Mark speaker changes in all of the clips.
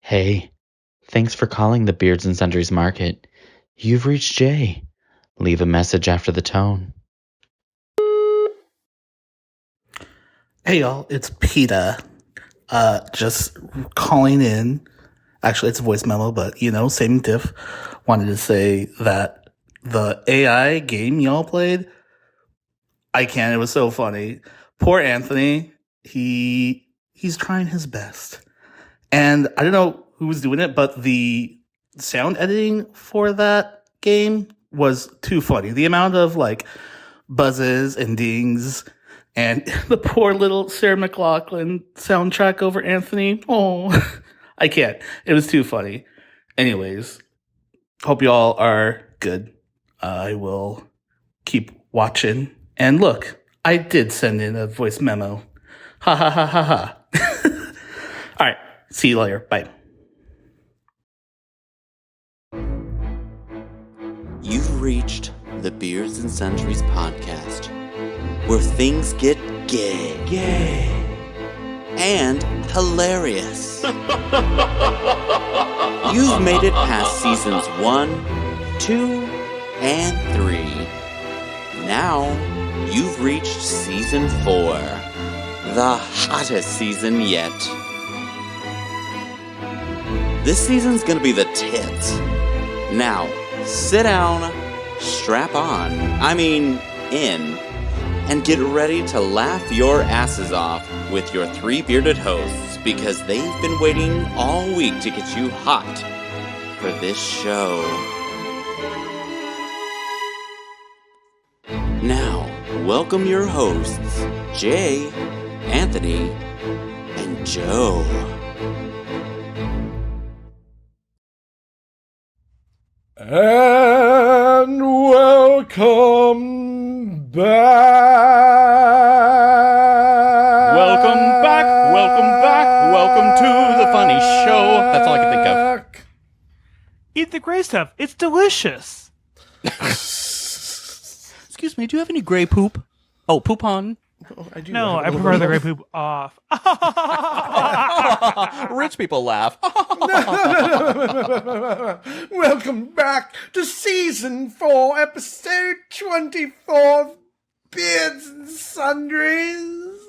Speaker 1: Hey, thanks for calling the Beards and Sundries Market. You've reached Jay. Leave a message after the tone.
Speaker 2: Hey y'all, it's PETA. Just calling in. Actually, it's a voice memo, but same diff. Wanted to say that the AI game y'all played, it was so funny. Poor Anthony, he's trying his best. And I don't know who was doing it, but the sound editing for that game was too funny. The amount of buzzes and dings and the poor little Sarah McLachlan soundtrack over Anthony. Oh, I can't. It was too funny. Anyways, hope y'all are good. I will keep watching. And look, I did send in a voice memo. Ha ha ha ha ha. All right. See you later. Bye.
Speaker 3: You've reached the Beards and Sundries podcast, where things get gay, and hilarious. You've made it past seasons 1, 2, and 3. Now, you've reached season 4, the hottest season yet. This season's gonna be the tits. Now, sit down, strap on, in, and get ready to laugh your asses off with your 3 bearded hosts, because they've been waiting all week to get you hot for this show. Now, welcome your hosts, Jay, Anthony, and Joe.
Speaker 4: And welcome back.
Speaker 5: Welcome to the funny show. That's all I can think of.
Speaker 6: Eat the gray stuff. It's delicious.
Speaker 5: Excuse me, do you have any gray poop? Oh, poop on.
Speaker 4: Oh, I do.
Speaker 6: No, I prefer the gray poop off.
Speaker 5: Rich people laugh.
Speaker 4: Welcome back to season 4, episode 24 of Beards and Sundries.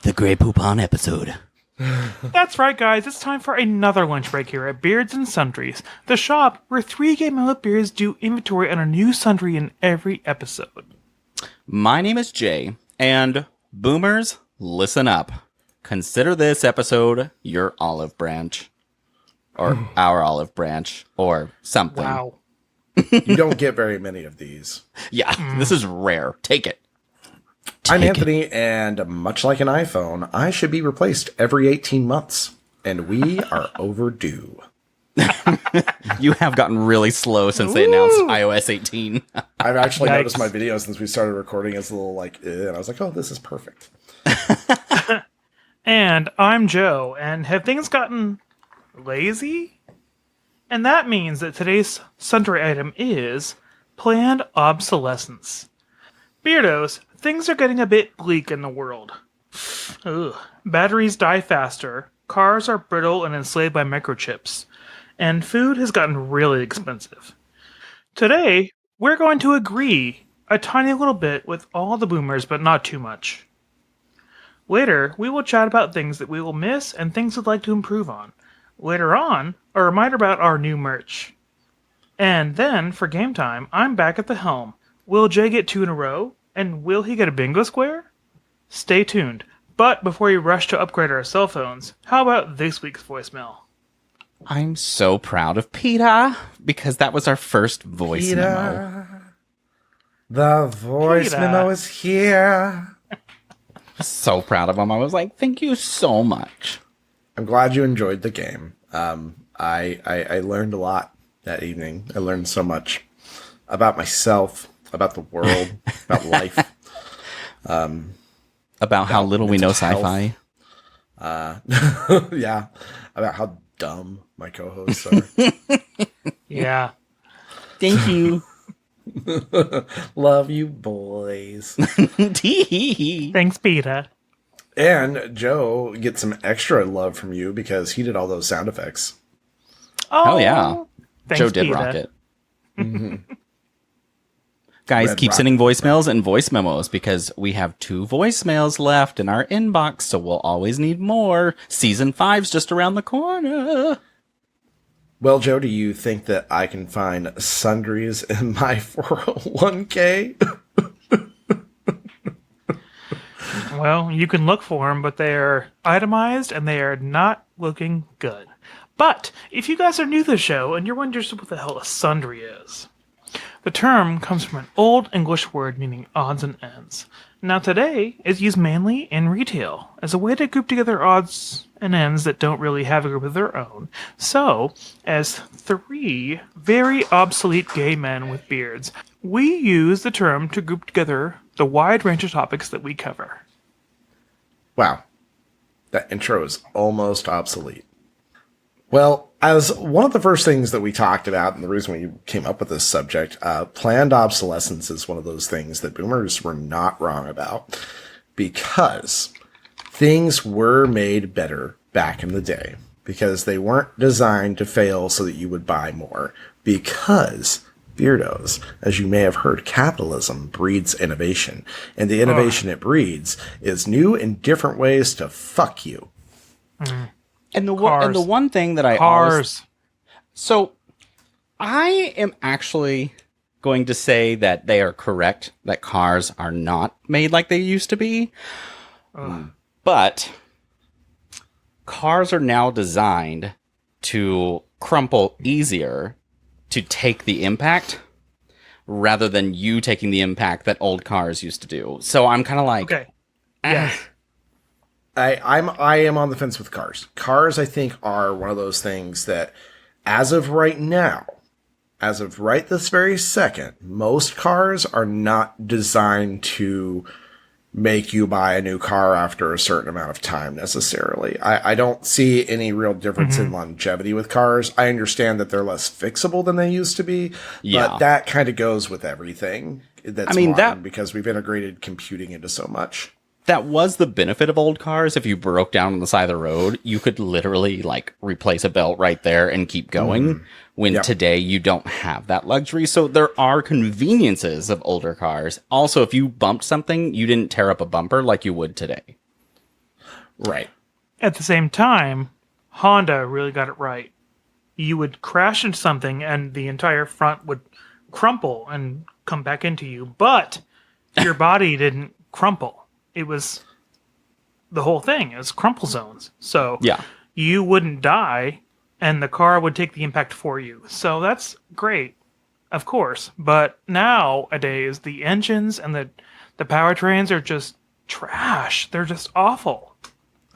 Speaker 5: The gray poop on episode.
Speaker 6: That's right, guys. It's time for another lunch break here at Beards and Sundries, the shop where 3 gay men with beards do inventory on a new sundry in every episode.
Speaker 5: My name is Jay, and boomers, listen up. Consider this episode your olive branch. Or our olive branch. Or something.
Speaker 6: Wow.
Speaker 4: You don't get very many of these.
Speaker 5: Yeah, this is rare. Take it.
Speaker 4: I'm Anthony, and much like an iPhone, I should be replaced every 18 months. And we are overdue.
Speaker 5: You have gotten really slow since they announced iOS 18.
Speaker 4: I've actually
Speaker 6: Yikes.
Speaker 4: noticed my video since we started recording is a little and I was like, oh, this is perfect.
Speaker 6: And I'm Joe, and have things gotten lazy? And that means that today's sundry item is planned obsolescence. Beardos, things are getting a bit bleak in the world. Ugh. Batteries die faster, cars are brittle and enslaved by microchips, and food has gotten really expensive. Today, we're going to agree a tiny little bit with all the boomers, but not too much. Later, we will chat about things that we will miss and things we'd like to improve on. Later on, a reminder about our new merch. And then, for game time, I'm back at the helm. Will Jay get 2 in a row? And will he get a bingo square? Stay tuned. But before we rush to upgrade our cell phones, how about this week's voicemail?
Speaker 5: I'm so proud of PETA, because that was our first voice memo.
Speaker 4: The voice
Speaker 6: PETA.
Speaker 4: memo is here.
Speaker 5: So proud of him. I was like, thank you so much.
Speaker 4: I'm glad you enjoyed the game. I learned a lot that evening. I learned so much about myself, about the world, about life.
Speaker 5: About how little we know
Speaker 4: mental
Speaker 5: sci-fi.
Speaker 4: Yeah, about how dumb my co-hosts are.
Speaker 6: Yeah.
Speaker 5: Thank you.
Speaker 4: Love you, boys.
Speaker 6: Thanks, PETA.
Speaker 4: And Joe gets some extra love from you because he did all those sound effects.
Speaker 6: Oh,
Speaker 5: Hell yeah.
Speaker 6: thanks,
Speaker 5: Joe did
Speaker 6: PETA.
Speaker 5: rock it. Guys,
Speaker 4: Red
Speaker 5: keep
Speaker 4: rocket.
Speaker 5: sending voicemails and voice memos because we have 2 voicemails left in our inbox, so we'll always need more. Season 5's just around the corner.
Speaker 4: Well, Joe, do you think that I can find sundries in my 401k?
Speaker 6: Well, you can look for them, but they are itemized and they are not looking good. But if you guys are new to the show and you're wondering what the hell a sundry is, the term comes from an old English word meaning odds and ends. Now today, it's used mainly in retail as a way to group together odds and ends that don't really have a group of their own. So, as 3 very obsolete gay men with beards, we use the term to group together the wide range of topics that we cover.
Speaker 4: Wow. That intro is almost obsolete. Well, as one of the first things that we talked about, and the reason we came up with this subject, planned obsolescence is one of those things that boomers were not wrong about, because things were made better back in the day, because they weren't designed to fail so that you would buy more, because Beardos, as you may have heard, capitalism breeds innovation, and the innovation it breeds is new and different ways to fuck you.
Speaker 5: And the
Speaker 6: Cars.
Speaker 5: one thing that I always... So, I am actually going to say that they are correct, that cars are not made like they used to be. But cars are now designed to crumple easier to take the impact rather than you taking the impact that old cars used to do. So I'm kind of like...
Speaker 6: Okay. Yes.
Speaker 4: I am on the fence with cars. Cars, I think, are one of those things that, as of right now, as of right this very second, most cars are not designed to make you buy a new car after a certain amount of time necessarily. I don't see any real difference in longevity with cars. I understand that they're less fixable than they used to be, but that kind of goes with everything that's modern, because we've integrated computing into so much.
Speaker 5: That was the benefit of old cars. If you broke down on the side of the road, you could literally like replace a belt right there and keep going. When today you don't have that luxury. So there are conveniences of older cars. Also, if you bumped something, you didn't tear up a bumper like you would today.
Speaker 4: Right.
Speaker 6: At the same time, Honda really got it right. You would crash into something and the entire front would crumple and come back into you, but your body didn't crumple. It was the whole thing. It was crumple zones. So you wouldn't die and the car would take the impact for you. So that's great, of course. But nowadays, the engines and the powertrains are just trash. They're just awful.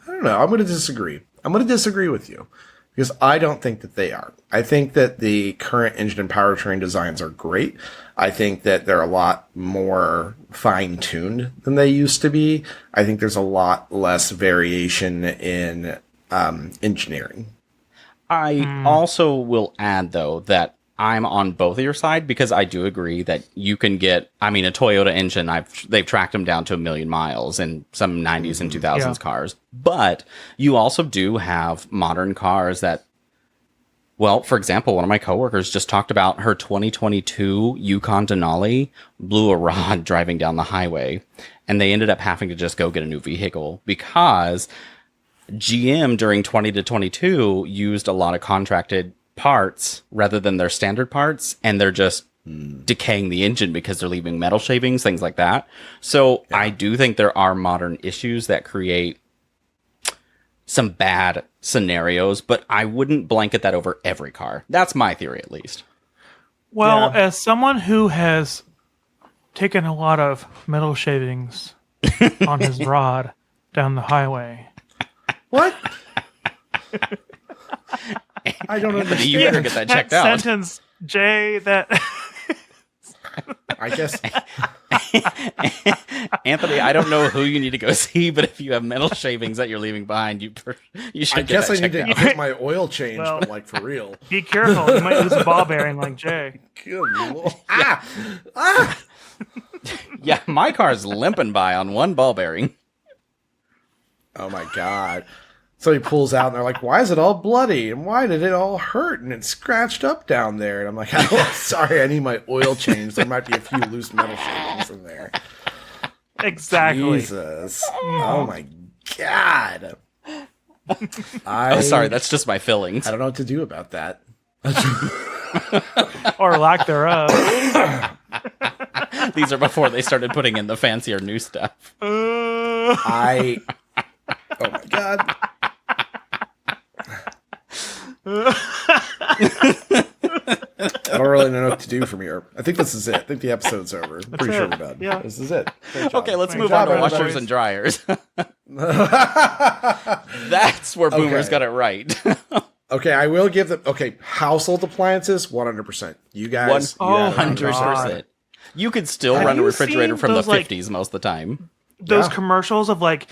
Speaker 4: I don't know. I'm going to disagree. I'm going to disagree with you, because I don't think that they are. I think that the current engine and powertrain designs are great. I think that they're a lot more fine-tuned than they used to be. I think there's a lot less variation in engineering.
Speaker 5: I also will add, though, that I'm on both of your side, because I do agree that you can get, I mean, a Toyota engine, they've tracked them down to 1 million miles in some 90s and 2000s cars. But you also do have modern cars that, well, for example, one of my coworkers just talked about her 2022 Yukon Denali blew a rod driving down the highway, and they ended up having to just go get a new vehicle because GM during 20 to 22 used a lot of contracted parts rather than their standard parts, and they're just decaying the engine because they're leaving metal shavings, things like that. So I do think there are modern issues that create some bad scenarios, but I wouldn't blanket that over every car. That's my theory, at least.
Speaker 6: Well, as someone who has taken a lot of metal shavings on his rod down the highway.
Speaker 4: What? I don't understand.
Speaker 5: You better get that checked out.
Speaker 6: Sentence, Jay, that...
Speaker 4: I guess.
Speaker 5: Anthony, I don't know who you need to go see, but if you have metal shavings that you're leaving behind, you should
Speaker 4: I
Speaker 5: get
Speaker 4: guess
Speaker 5: that
Speaker 4: I need
Speaker 5: checked
Speaker 4: to
Speaker 5: out.
Speaker 4: get my oil changed,
Speaker 6: Well-
Speaker 4: but like for real.
Speaker 6: Be careful, you might lose a ball bearing like Jay.
Speaker 4: Good Lord. Ah!
Speaker 5: Yeah, my car's limping by on one ball bearing.
Speaker 4: Oh my God. So he pulls out, and they're like, "Why is it all bloody? And why did it all hurt? And it's scratched up down there." And I'm like, "Oh, sorry, I need my oil changed. There might be a few loose metal shavings in there."
Speaker 6: Exactly.
Speaker 4: Jesus. Oh my God.
Speaker 5: Oh, sorry, that's just my fillings.
Speaker 4: I don't know what to do about that.
Speaker 6: Or lack thereof.
Speaker 5: These are before they started putting in the fancier new stuff.
Speaker 4: Oh my God. I don't really know what to do from here. I think this is it. I think the episode's over. I'm pretty sure we're done.
Speaker 6: Yeah.
Speaker 4: This is it.
Speaker 5: Okay, let's move
Speaker 4: job,
Speaker 5: on to
Speaker 4: everybody.
Speaker 5: washers and dryers. That's where boomers
Speaker 4: Okay.
Speaker 5: got it right.
Speaker 4: Okay, I will give them. Okay, household appliances, 100%. You guys, you had it
Speaker 5: 100%. You could still
Speaker 6: Have
Speaker 5: run a
Speaker 6: you
Speaker 5: refrigerator
Speaker 6: seen
Speaker 5: from the
Speaker 6: those, like-
Speaker 5: 50s most of the time.
Speaker 6: Those
Speaker 4: Yeah.
Speaker 6: commercials of like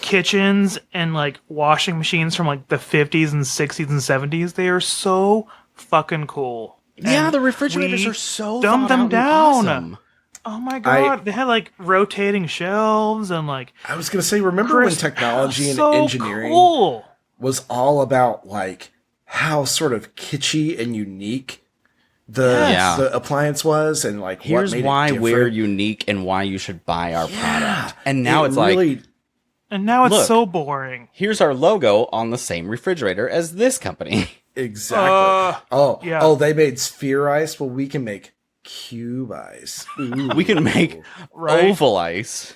Speaker 6: kitchens and like washing machines from like the 50s and 60s and 70s, they are so fucking cool.
Speaker 5: Yeah,
Speaker 6: And
Speaker 5: the refrigerators
Speaker 6: we
Speaker 5: are so
Speaker 6: dumbed
Speaker 5: thought
Speaker 6: them
Speaker 5: out and
Speaker 6: down.
Speaker 5: awesome.
Speaker 6: Oh my god, they had like rotating shelves and like
Speaker 4: I was going to say, remember when
Speaker 6: crisp-
Speaker 4: technology and
Speaker 6: so
Speaker 4: engineering
Speaker 6: cool.
Speaker 4: was all about like how sort of kitschy and unique the
Speaker 5: Yes.
Speaker 4: the appliance was, and like
Speaker 5: Here's
Speaker 4: what made
Speaker 5: why
Speaker 4: it
Speaker 5: we're
Speaker 4: different.
Speaker 5: unique and why you should buy our product. And now
Speaker 4: It
Speaker 5: it's like,
Speaker 4: really,
Speaker 6: And now it's
Speaker 5: Look.
Speaker 6: so boring.
Speaker 5: here's our logo on the same refrigerator as this company.
Speaker 4: exactly.
Speaker 6: yeah.
Speaker 4: Oh, they made sphere ice. Well, we can make cube ice. Ooh.
Speaker 5: We can make
Speaker 6: Right.
Speaker 5: oval ice.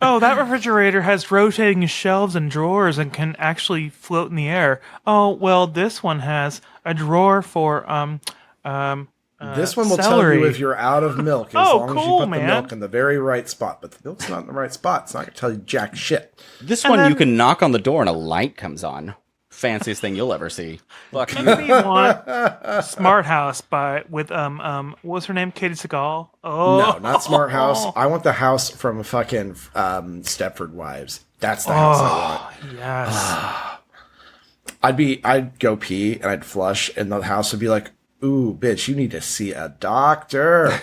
Speaker 6: Oh, that refrigerator has rotating shelves and drawers and can actually float in the air. Oh, well, this one has a drawer for
Speaker 4: This one will
Speaker 6: celery.
Speaker 4: tell you if you're out of milk as
Speaker 6: Oh,
Speaker 4: long as you
Speaker 6: cool,
Speaker 4: put
Speaker 6: man.
Speaker 4: the milk in the very right spot. But the milk's not in the right spot. It's not going to tell you jack shit.
Speaker 5: This
Speaker 6: And
Speaker 5: one you
Speaker 6: then-
Speaker 5: can knock on the door and a light comes on. Fanciest thing you'll ever see. Fuck you.
Speaker 6: Maybe you want Smart House with what was her name? Katie Seagal. Oh
Speaker 4: No, not Smart House. I want the house from fucking Stepford Wives. That's the house I want.
Speaker 6: yes.
Speaker 4: I'd go pee and I'd flush, and the house would be like, "Ooh, bitch, you need to see a doctor."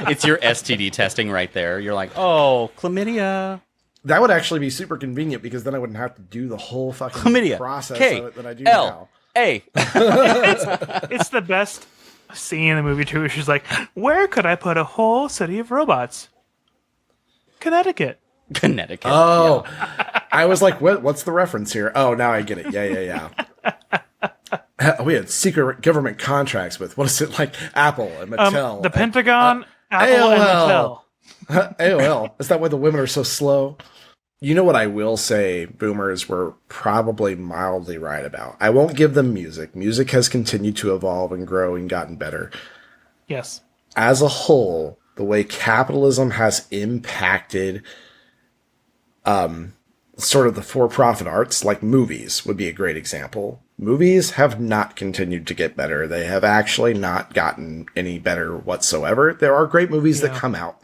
Speaker 5: It's your STD testing right there. You're like, oh, chlamydia.
Speaker 4: That would actually be super convenient because then I wouldn't have to do the whole fucking
Speaker 5: Chlamydia.
Speaker 4: process
Speaker 5: K
Speaker 4: of it that I do
Speaker 5: L
Speaker 4: now.
Speaker 5: A.
Speaker 6: It's the best scene in the movie too. She's like, "Where could I put a whole city of robots?" Connecticut.
Speaker 5: Connecticut.
Speaker 4: Oh, I was like, what's the reference here? Oh, now I get it. Yeah. We had secret government contracts with, what is it, like Apple and Mattel.
Speaker 6: The Pentagon, Apple, and Mattel.
Speaker 4: AOL. Is that why the women are so slow? You know what I will say, boomers were probably mildly right about. I won't give them music. Music has continued to evolve and grow and gotten better.
Speaker 6: Yes.
Speaker 4: As a whole, the way capitalism has impacted sort of the for-profit arts, like movies would be a great example. Movies have not continued to get better. They have actually not gotten any better whatsoever. There are great movies that come out,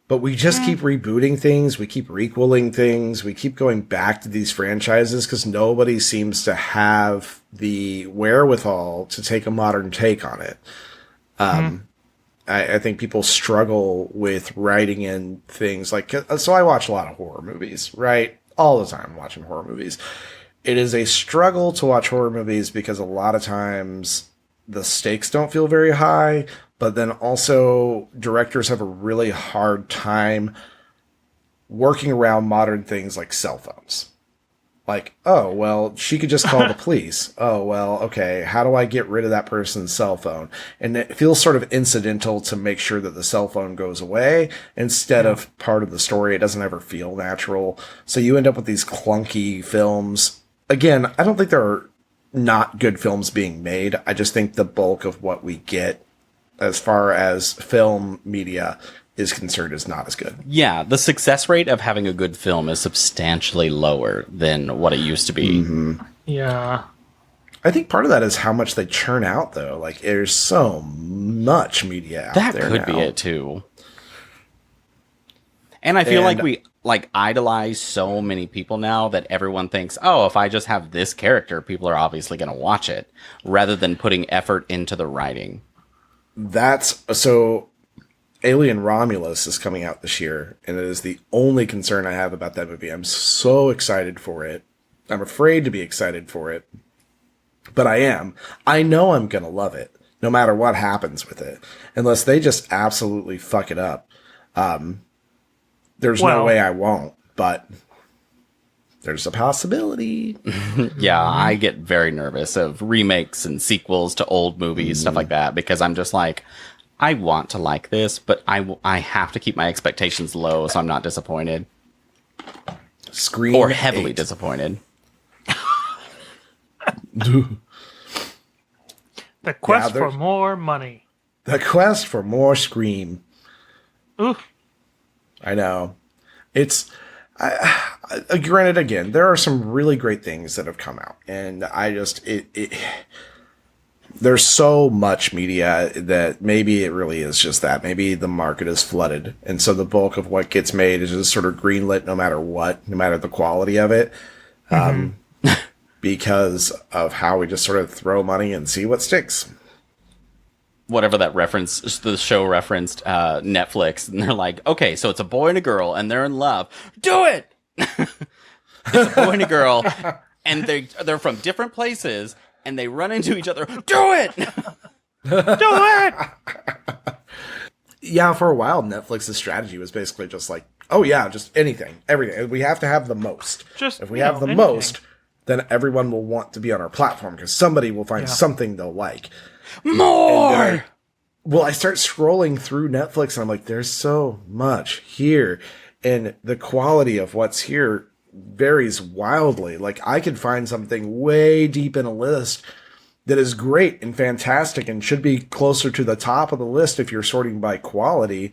Speaker 4: but we just keep rebooting things. We keep requeling things. We keep going back to these franchises because nobody seems to have the wherewithal to take a modern take on it. I think people struggle with writing in things like, so I watch a lot of horror movies, right? All the time watching horror movies. It is a struggle to watch horror movies because a lot of times the stakes don't feel very high, but then also directors have a really hard time working around modern things like cell phones. Like, oh, well, she could just call the police. Oh, well, okay, how do I get rid of that person's cell phone? And it feels sort of incidental to make sure that the cell phone goes away instead of part of the story. It doesn't ever feel natural. So you end up with these clunky films. Again, I don't think there are not good films being made. I just think the bulk of what we get as far as film media is concerned is not as good.
Speaker 5: Yeah, the success rate of having a good film is substantially lower than what it used to be.
Speaker 6: Yeah.
Speaker 4: I think part of that is how much they churn out, though. Like, there's so much media out
Speaker 5: That
Speaker 4: there
Speaker 5: could
Speaker 4: now.
Speaker 5: be it too. And I feel like
Speaker 4: And-
Speaker 5: we idolize so many people now that everyone thinks, oh, if I just have this character, people are obviously going to watch it, rather than putting effort into the writing.
Speaker 4: That's so. Alien Romulus is coming out this year, and it is the only concern I have about that movie. I'm so excited for it. I'm afraid to be excited for it, but I am. I know I'm going to love it, no matter what happens with it, unless they just absolutely fuck it up. There's no way I won't, but there's a possibility.
Speaker 5: Yeah, I get very nervous of remakes and sequels to old movies, stuff like that, because I'm just like, I want to like this, but I have to keep my expectations low so I'm not disappointed.
Speaker 4: Scream
Speaker 5: Or heavily
Speaker 4: 8.
Speaker 5: disappointed.
Speaker 6: The quest for
Speaker 4: there's-
Speaker 6: more money.
Speaker 4: The quest for more Scream.
Speaker 6: Ooh.
Speaker 4: I know. It's granted, again, there are some really great things that have come out, and I just there's so much media that maybe it really is just that. Maybe the market is flooded, and so the bulk of what gets made is just sort of greenlit, no matter what, no matter the quality of it, because of how we just sort of throw money and see what sticks.
Speaker 5: Whatever that reference, the show referenced Netflix, and they're like, okay, so it's a boy and a girl, and they're in love. Do it! It's a boy and a girl, and they're from different places, and they run into each other. Do it!
Speaker 6: Do it!
Speaker 4: Yeah, for a while, Netflix's strategy was basically just like, oh yeah, just anything, everything. We have to have the most. If we have the
Speaker 6: anything.
Speaker 4: most, then everyone will want to be on our platform because somebody will find something they'll like.
Speaker 5: More!
Speaker 4: I start scrolling through Netflix and I'm like, there's so much here. And the quality of what's here varies wildly. Like, I could find something way deep in a list that is great and fantastic and should be closer to the top of the list if you're sorting by quality,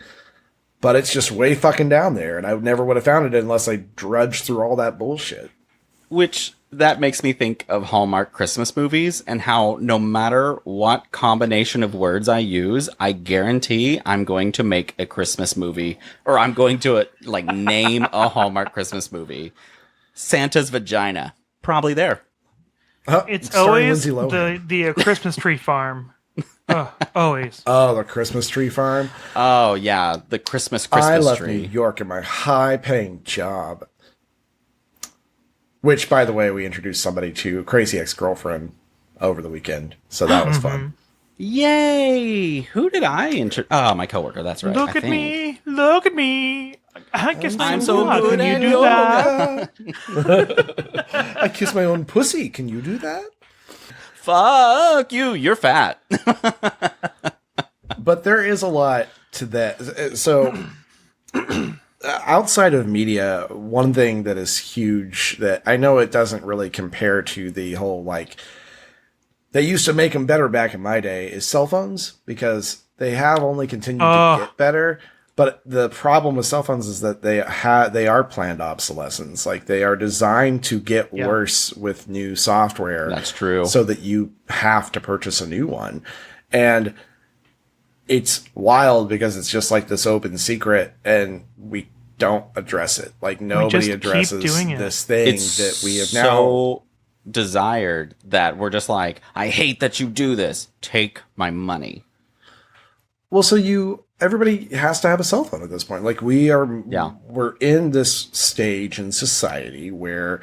Speaker 4: but it's just way fucking down there. And I never would have found it unless I drudged through all that bullshit.
Speaker 5: Which, that makes me think of Hallmark Christmas movies and how no matter what combination of words I use, I guarantee I'm going to make a Christmas movie, or I'm going to name a Hallmark Christmas movie. Santa's vagina, probably there.
Speaker 6: It's
Speaker 4: Starring
Speaker 6: always
Speaker 4: Lindsay Lohan.
Speaker 6: the Christmas tree farm. Always.
Speaker 4: Oh, the Christmas tree farm.
Speaker 5: Oh yeah, the Christmas
Speaker 4: I left
Speaker 5: tree.
Speaker 4: New York in my high-paying job. Which, by the way, we introduced somebody to Crazy Ex-Girlfriend over the weekend, so that was fun.
Speaker 5: Yay! Who did I Oh, my coworker. That's right.
Speaker 6: Look
Speaker 5: I
Speaker 6: at
Speaker 5: think.
Speaker 6: me! Look at me! I kiss my
Speaker 5: I'm
Speaker 6: own
Speaker 5: so
Speaker 6: butt.
Speaker 5: good
Speaker 6: Can
Speaker 5: at
Speaker 6: you do that?
Speaker 4: I kiss my own pussy. Can you do that?
Speaker 5: Fuck you! You're fat.
Speaker 4: But there is a lot to that. So, outside of media, one thing that is huge that I know it doesn't really compare to the whole, like, they used to make them better back in my day is cell phones, because they have only continued to get better. But the problem with cell phones is that they are planned obsolescence. Like, they are designed to get worse with new software.
Speaker 5: That's true.
Speaker 4: So that you have to purchase a new one. And it's wild because it's just like this open secret and we don't address it. Like, nobody addresses this thing that we have now.
Speaker 5: So desired that we're just like, I hate that you do this. Take my money.
Speaker 4: Well, so everybody has to have a cell phone at this point. Like, we're in this stage in society where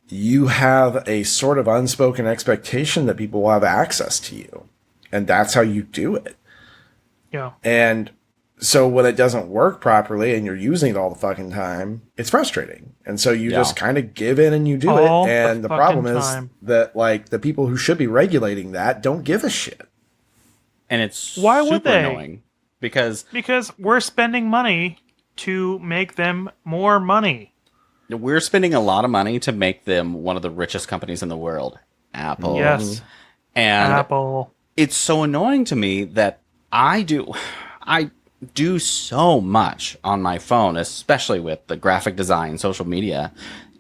Speaker 4: you have a sort of unspoken expectation that people will have access to you. And that's how you do it.
Speaker 6: Yeah.
Speaker 4: And so when it doesn't work properly and you're using it all the fucking time, it's frustrating. And so you just kind of give in and you do it. And the problem is that, like, the people who should be regulating that don't give a shit.
Speaker 5: And it's
Speaker 6: Why would
Speaker 5: super
Speaker 6: they?
Speaker 5: annoying because
Speaker 6: we're spending money to make them more money.
Speaker 5: we're spending a lot of money to make them one of the richest companies in the world. Apple.
Speaker 6: Yes.
Speaker 5: And
Speaker 6: Apple.
Speaker 5: it's so annoying to me that I do so much on my phone, especially with the graphic design, social media.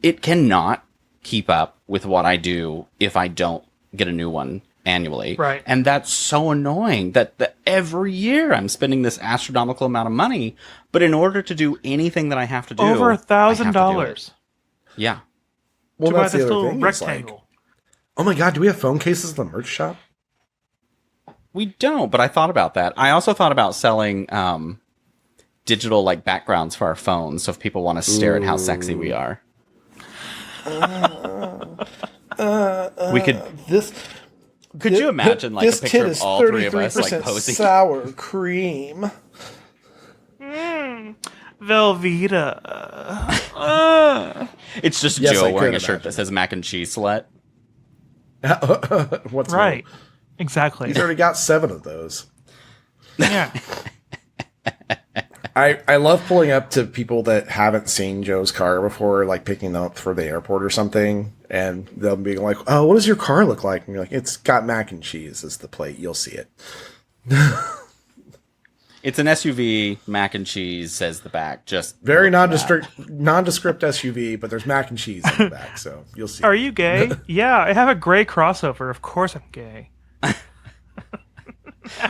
Speaker 5: It cannot keep up with what I do if I don't get a new one annually.
Speaker 6: Right.
Speaker 5: And that's so annoying that every year I'm spending this astronomical amount of money, but in order to do anything that I have to do,
Speaker 6: Over
Speaker 5: I have to do
Speaker 6: $1,000
Speaker 5: it. Yeah.
Speaker 4: Well,
Speaker 6: to buy
Speaker 4: that's
Speaker 6: this
Speaker 4: the other
Speaker 6: little
Speaker 4: thing. It's like,
Speaker 6: rectangle.
Speaker 4: oh my God, do we have phone cases at the merch shop?
Speaker 5: We don't, but I thought about that. I also thought about selling digital like backgrounds for our phones, so if people want to stare at how sexy we are. We could. Could you imagine like a
Speaker 4: this
Speaker 5: picture
Speaker 4: kid
Speaker 5: of
Speaker 4: is
Speaker 5: all three of us like
Speaker 4: 33%
Speaker 5: posing?
Speaker 4: sour cream.
Speaker 6: Velveeta.
Speaker 5: It's just
Speaker 4: Yes,
Speaker 5: Joe
Speaker 4: I
Speaker 5: wearing
Speaker 4: could
Speaker 5: a shirt that
Speaker 4: imagine.
Speaker 5: says mac and cheese slut.
Speaker 4: What's
Speaker 6: Right.
Speaker 4: new?
Speaker 6: Exactly.
Speaker 4: He's already got 7 of those.
Speaker 6: Yeah.
Speaker 4: I love pulling up to people that haven't seen Joe's car before, like picking them up for the airport or something, and they'll be like, "Oh, what does your car look like?" And you're like, "It's got mac and cheese as the plate. You'll see it."
Speaker 5: It's an SUV, mac and cheese says the back. Just
Speaker 4: Very
Speaker 5: look for that.
Speaker 4: nondescript SUV, but there's mac and cheese in the back, so you'll see.
Speaker 6: Are you gay? Yeah, I have a gray crossover. Of course I'm gay.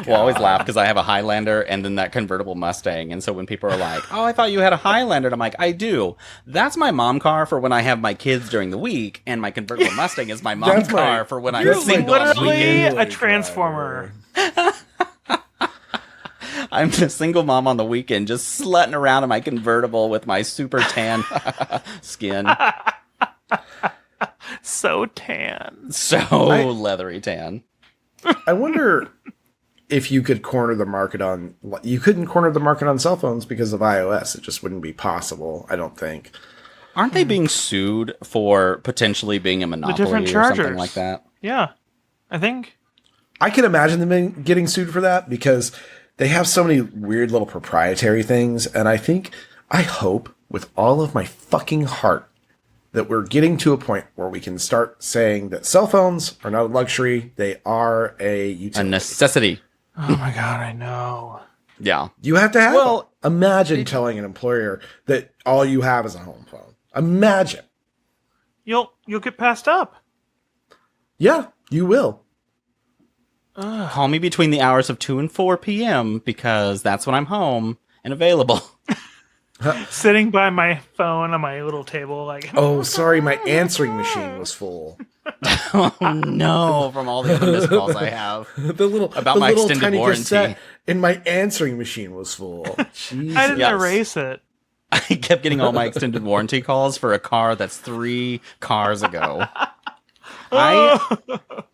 Speaker 5: We'll always laugh because I have a Highlander and then that convertible Mustang. And so when people are like, "Oh, I thought you had a Highlander," and I'm like, "I do. That's my mom car for when I have my kids during the week, and my convertible Mustang is my mom's
Speaker 4: That's my-
Speaker 5: car for when I'm
Speaker 6: You're
Speaker 5: single on the
Speaker 6: literally
Speaker 5: weekend."
Speaker 6: a transformer.
Speaker 5: I'm the single mom on the weekend, just slutting around in my convertible with my super tan skin,
Speaker 6: So tan.
Speaker 5: so leathery tan.
Speaker 4: I wonder if you could corner the market on. You couldn't corner the market on cell phones because of iOS. It just wouldn't be possible. I don't think.
Speaker 5: Aren't they being sued for potentially being a monopoly
Speaker 6: different
Speaker 5: or something
Speaker 6: chargers.
Speaker 5: like that?
Speaker 6: Yeah. I think.
Speaker 4: I can imagine them getting sued for that because they have so many weird little proprietary things. And I hope with all of my fucking heart that we're getting to a point where we can start saying that cell phones are not a luxury. They are a
Speaker 5: A
Speaker 4: utility.
Speaker 5: necessity.
Speaker 6: Oh my god, I know.
Speaker 5: Yeah.
Speaker 4: You have to have
Speaker 5: Well,
Speaker 4: them. Imagine telling an employer that all you have is a home phone. Imagine.
Speaker 6: You'll get passed up.
Speaker 4: Yeah, you will.
Speaker 5: Call me between the hours of 2 and 4 p.m. because that's when I'm home and available.
Speaker 6: Sitting by my phone on my little table, like
Speaker 4: Oh, sorry, my answering machine was full.
Speaker 5: Oh no, from all the other missed calls I have.
Speaker 4: The little
Speaker 5: About
Speaker 4: the
Speaker 5: my
Speaker 4: little
Speaker 5: extended
Speaker 4: tiny
Speaker 5: warranty.
Speaker 4: cassette in my answering machine was full. Jesus.
Speaker 6: I didn't
Speaker 5: Yes.
Speaker 6: erase it.
Speaker 5: I kept getting all my extended warranty calls for a car that's 3 cars ago.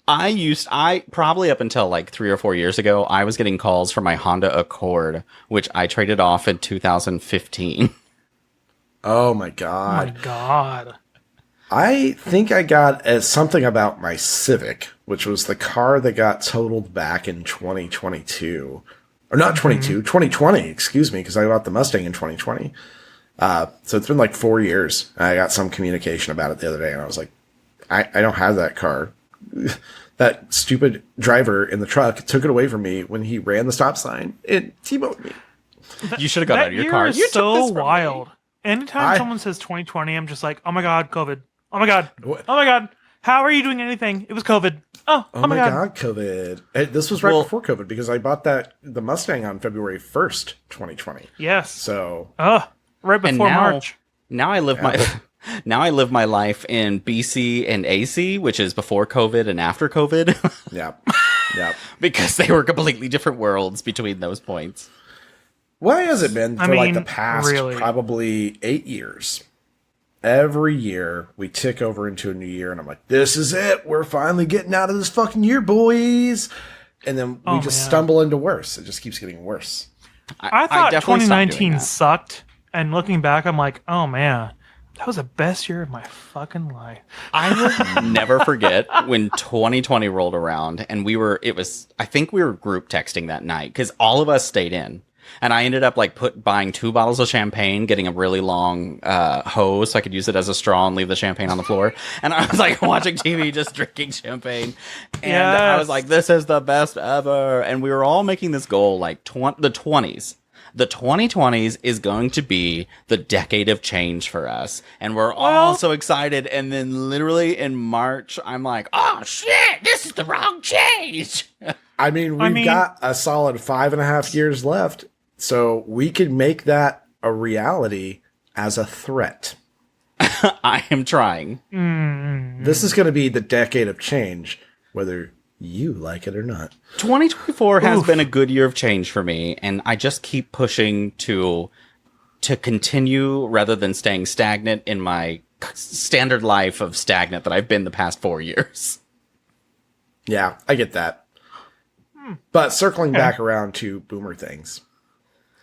Speaker 5: I probably up until like 3 or 4 years ago, I was getting calls for my Honda Accord, which I traded off in 2015.
Speaker 4: Oh my
Speaker 6: Oh my
Speaker 4: god.
Speaker 6: god.
Speaker 4: I think I got something about my Civic, which was the car that got totaled back in 2022. Or not 22, 2020, excuse me, because I bought the Mustang in 2020. So it's been like 4 years. I got some communication about it the other day, and I was like, I don't have that car. That stupid driver in the truck took it away from me when he ran the stop sign. It T-boned me.
Speaker 5: You should have got out
Speaker 6: That
Speaker 5: of your
Speaker 6: year
Speaker 5: car.
Speaker 6: is
Speaker 5: You took
Speaker 6: so
Speaker 5: this from me.
Speaker 6: wild. Anytime someone says 2020, I'm just like, oh my god, COVID. Oh my god.
Speaker 4: What?
Speaker 6: Oh my god. How are you doing anything? It was COVID. Oh
Speaker 4: Oh my god, COVID. This was right
Speaker 5: Well-
Speaker 4: before COVID because I bought the Mustang on February 1st, 2020.
Speaker 6: Yes.
Speaker 4: So,
Speaker 6: Right
Speaker 5: And
Speaker 6: before
Speaker 5: now,
Speaker 6: March.
Speaker 5: now I live my life in BC and AC, which is before COVID and after COVID,
Speaker 4: yeah. Yeah.
Speaker 5: because they were completely different worlds between those points.
Speaker 4: Why has it been for
Speaker 6: I
Speaker 4: like the
Speaker 6: mean,
Speaker 4: past
Speaker 6: really.
Speaker 4: probably 8 years? Every year we tick over into a new year and I'm like, this is it. We're finally getting out of this fucking year, boys. And then we just
Speaker 6: man.
Speaker 4: stumble into worse. It just keeps getting worse.
Speaker 6: I thought
Speaker 5: definitely stopped doing
Speaker 6: 2019
Speaker 5: that.
Speaker 6: sucked. And looking back, I'm like, oh man, that was the best year of my fucking life.
Speaker 5: I will never forget when 2020 rolled around and I think we were group texting that night because all of us stayed in. And I ended up like buying 2 bottles of champagne, getting a really long hose so I could use it as a straw and leave the champagne on the floor. And I was like watching TV, just drinking champagne. And I was
Speaker 6: Yes.
Speaker 5: like, this is the best ever. And we were all making this goal like the 20s. The 2020s is going to be the decade of change for us. And we're all so excited. And then literally in March, I'm like, oh shit, this is the wrong change.
Speaker 4: I mean, we've got a solid 5.5 years left. So we could make that a reality as a threat.
Speaker 5: I am trying.
Speaker 4: This is going to be the decade of change, whether you like it or not.
Speaker 5: 2024 has been a good year of change for me, and I just keep pushing to continue rather than staying stagnant in my standard life of stagnant that I've been the past 4 years.
Speaker 4: Yeah, I get that. But circling back around to boomer things.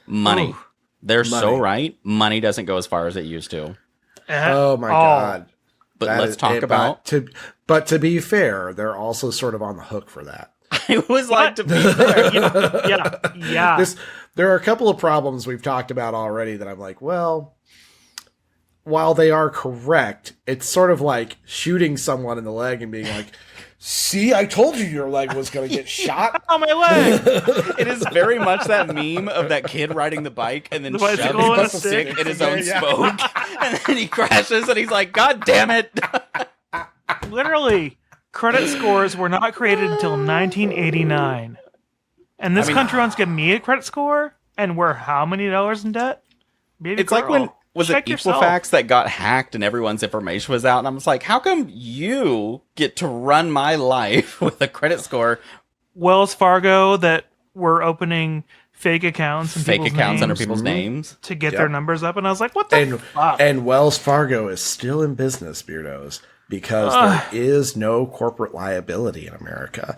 Speaker 5: Money. They're so
Speaker 4: Money.
Speaker 5: right. Money doesn't go as far as it used to.
Speaker 4: Oh my God.
Speaker 5: But
Speaker 4: That
Speaker 5: let's
Speaker 4: is-
Speaker 5: talk about...
Speaker 4: But to be fair, they're also sort of on the hook for that.
Speaker 5: It was like to be fair.
Speaker 6: Yeah.
Speaker 4: There are a couple of problems we've talked about already that I'm like, well, while they are correct, it's sort of like shooting someone in the leg and being like, see, I told you your leg was going to get shot.
Speaker 6: On my leg.
Speaker 5: It is very much that meme of that kid riding the bike and then
Speaker 6: The
Speaker 5: shoves
Speaker 6: bicycle and
Speaker 5: a
Speaker 6: a
Speaker 5: stick
Speaker 6: stick.
Speaker 5: in his own
Speaker 4: Yeah.
Speaker 5: smoke. And then he crashes and he's like, God damn it.
Speaker 6: Literally, credit scores were not created until 1989. And this country wants to give me a credit score, and we're how many dollars in debt? Baby
Speaker 5: It's like
Speaker 6: girl,
Speaker 5: when, was
Speaker 6: check
Speaker 5: it
Speaker 6: yourself.
Speaker 5: Equifax that got hacked and everyone's information was out? And I was like, how come you get to run my life with a credit score?
Speaker 6: Wells Fargo that were opening fake accounts and
Speaker 5: Fake
Speaker 6: people's
Speaker 5: accounts under
Speaker 6: names
Speaker 5: people's names.
Speaker 6: to get
Speaker 4: Yep.
Speaker 6: their numbers up, and I was like, what the fuck?
Speaker 4: And Wells Fargo is still in business, Beardos, because there is no corporate liability in America.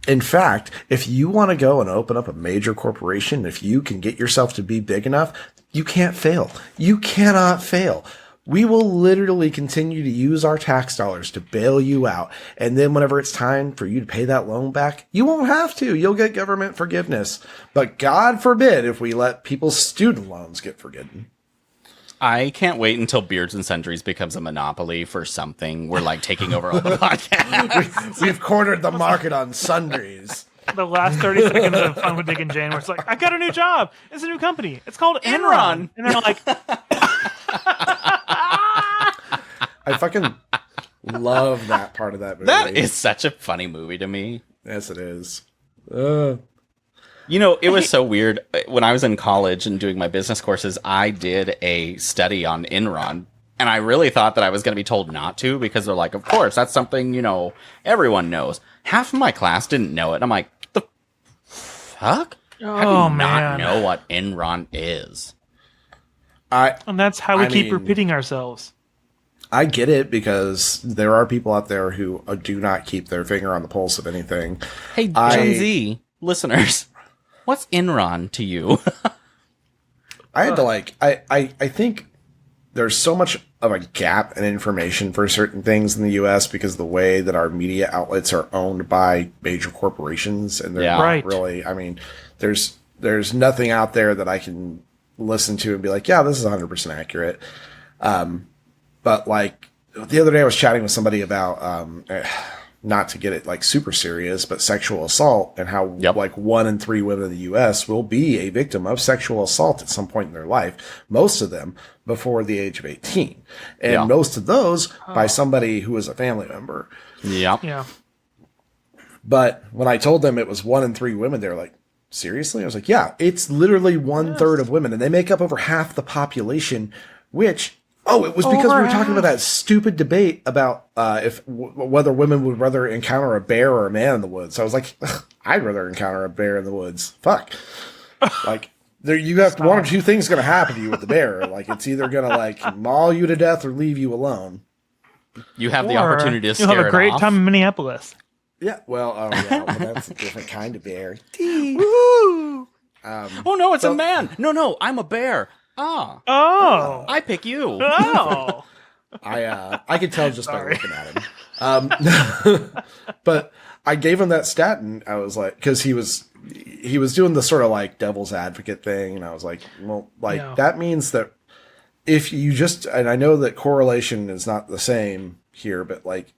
Speaker 4: In fact, if you want to go and open up a major corporation, if you can get yourself to be big enough, you can't fail. You cannot fail. We will literally continue to use our tax dollars to bail you out. And then whenever it's time for you to pay that loan back, you won't have to. You'll get government forgiveness. But God forbid if we let people's student loans get forgiven.
Speaker 5: I can't wait until Beards and Sundries becomes a monopoly for something. We're like taking over all the podcasts.
Speaker 4: We've cornered the market on sundries.
Speaker 6: The last 30 seconds of Fun with Dick and Jane, where it's like, I got a new job. It's a new company. It's called Enron. And they're like,
Speaker 4: I fucking love that part of that movie.
Speaker 5: That is such a funny movie to me.
Speaker 4: Yes, it is.
Speaker 5: You know, it was so weird. When I was in college and doing my business courses, I did a study on Enron. And I really thought that I was going to be told not to because they're like, of course, that's something, you know, everyone knows. Half of my class didn't know it. I'm like, the fuck? How do you not know what Enron is?
Speaker 6: And that's how we
Speaker 4: I
Speaker 6: keep
Speaker 4: mean-
Speaker 6: repeating ourselves.
Speaker 4: I get it because there are people out there who do not keep their finger on the pulse of anything.
Speaker 5: Hey, Gen Z listeners, what's Enron to you?
Speaker 4: I had to I think there's so much of a gap in information for certain things in the U.S. because of the way that our media outlets are owned by major corporations, and they're
Speaker 5: Yeah.
Speaker 4: not
Speaker 6: Right.
Speaker 4: really. I mean, there's nothing out there that I can listen to and be like, yeah, this is 100% accurate. But like the other day, I was chatting with somebody about not to get it like super serious, but sexual assault and how like 1 in 3 women in the U.S. will be a victim of sexual assault at some point in their life. Most of them before the age of 18, and most of those by somebody who is a family member.
Speaker 5: Yep.
Speaker 6: Yeah.
Speaker 4: But when I told them it was 1 in 3 women, they were like, seriously? I was like, yeah, it's literally 1/3 of women, and they make up over half the population, which, it was because we were talking about that stupid debate about whether women would rather encounter a bear or a man in the woods. I was like, I'd rather encounter a bear in the woods. Fuck. Like, there, you have one or two things going to happen to you with the bear. Like, it's either going to like maul you to death or leave you alone.
Speaker 5: You have the opportunity to scare
Speaker 6: You'll have a great
Speaker 5: it off.
Speaker 6: time in Minneapolis.
Speaker 4: Yeah, well, that's a different kind of bear.
Speaker 6: Woo!
Speaker 5: Oh no, it's a man. No, I'm a bear. Ah,
Speaker 6: Oh.
Speaker 5: I pick you.
Speaker 6: Oh.
Speaker 4: I could tell just by looking at him. But I gave him that stat, and I was like, because he was doing the sort of like devil's advocate thing, and I was like, well, like that means that if you just, and I know that correlation is not the same here, but like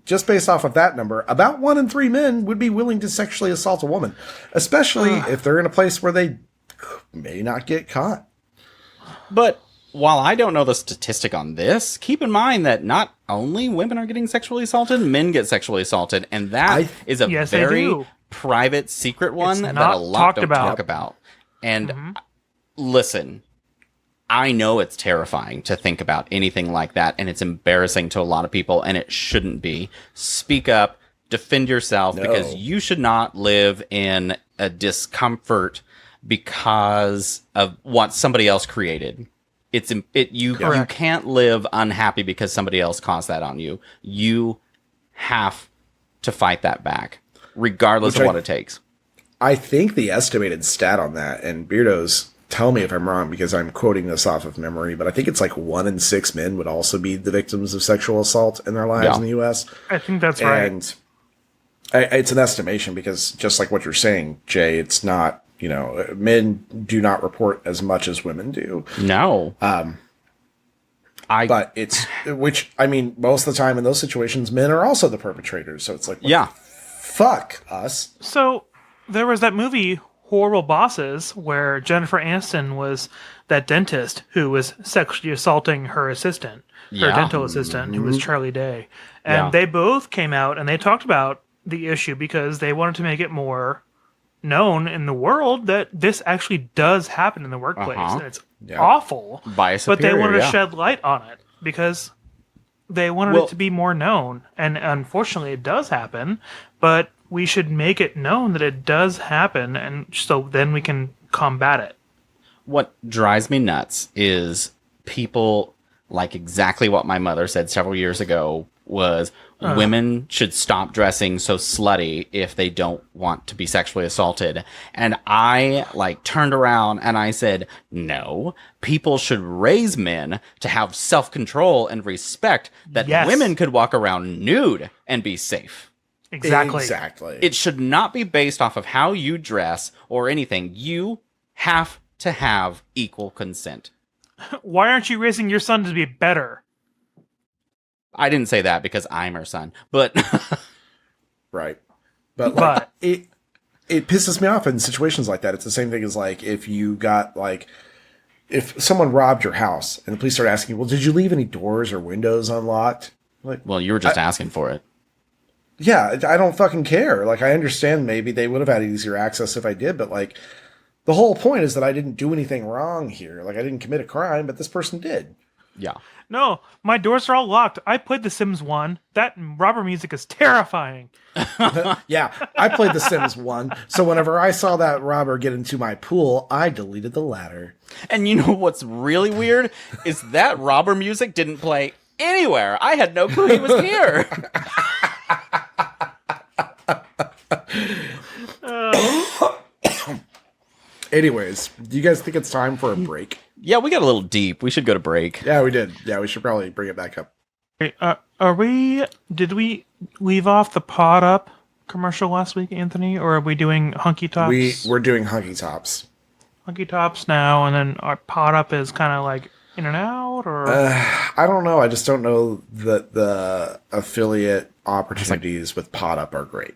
Speaker 4: just based off of that number, about 1 in 3 men would be willing to sexually assault a woman, especially if they're in a place where they may not get caught.
Speaker 5: But while I don't know the statistic on this, keep in mind that not only women are getting sexually assaulted, men get sexually assaulted, and that is a
Speaker 6: Yes, they
Speaker 5: very
Speaker 6: do.
Speaker 5: private, secret one
Speaker 6: It's
Speaker 5: that
Speaker 6: not
Speaker 5: a lot
Speaker 6: talked
Speaker 5: don't
Speaker 6: about.
Speaker 5: talk about. And listen, I know it's terrifying to think about anything like that, and it's embarrassing to a lot of people, and it shouldn't be. Speak up. defend yourself because you should not live in a discomfort because of what somebody else created. You can't live unhappy because somebody else caused that on you. You have to fight that back, regardless of what it takes.
Speaker 4: I think the estimated stat on that, and Beardos, tell me if I'm wrong because I'm quoting this off of memory, but I think it's like 1 in 6 men would also be the victims of sexual assault in their lives in the U.S.
Speaker 6: I think that's right.
Speaker 4: And it's an estimation because just like what you're saying, Jay, it's not, men do not report as much as women do.
Speaker 5: No.
Speaker 4: But most of the time in those situations, men are also the perpetrators. So it's like, fuck us.
Speaker 6: So there was that movie, Horrible Bosses, where Jennifer Aniston was that dentist who was sexually assaulting her assistant, her dental assistant, who was Charlie Day. And they both came out and they talked about the issue because they wanted to make it more known in the world that this actually does happen in the workplace. And it's awful.
Speaker 5: By a superior,
Speaker 6: but they wanted to shed light on it because they wanted it to be more known. And unfortunately, it does happen. But we should make it known that it does happen, and so then we can combat it.
Speaker 5: What drives me nuts is people like exactly what my mother said several years ago was women should stop dressing so slutty if they don't want to be sexually assaulted. And I turned around and I said, no, people should raise men to have self-control and respect that women could walk around nude and be safe.
Speaker 6: Exactly.
Speaker 5: It should not be based off of how you dress or anything. You have to have equal consent.
Speaker 6: Why aren't you raising your son to be better?
Speaker 5: I didn't say that because I'm her son, but
Speaker 4: right. But it pisses me off in situations like that. It's the same thing as if you got if someone robbed your house and the police start asking, well, did you leave any doors or windows unlocked?
Speaker 5: Well, you were just asking for it.
Speaker 4: Yeah, I don't fucking care. I understand maybe they would have had easier access if I did, but the whole point is that I didn't do anything wrong here. I didn't commit a crime, but this person did.
Speaker 5: Yeah.
Speaker 6: No, my doors are all locked. I played The Sims 1. That robber music is terrifying.
Speaker 4: Yeah, I played The Sims 1, so whenever I saw that robber get into my pool, I deleted the ladder.
Speaker 5: And you know what's really weird? Is that robber music didn't play anywhere. I had no clue he was here.
Speaker 4: Anyways, do you guys think it's time for a break?
Speaker 5: Yeah, we got a little deep. We should go to break.
Speaker 4: Yeah, we did. Yeah, we should probably bring it back up.
Speaker 6: Did we leave off the Pod Up commercial last week, Anthony? Or are we doing Hunky Tops?
Speaker 4: We're doing Hunky Tops.
Speaker 6: Hunky Tops now, and then our Pod Up is kind of in and out, or?
Speaker 4: I don't know. I just don't know that the affiliate opportunities with Pod Up are great.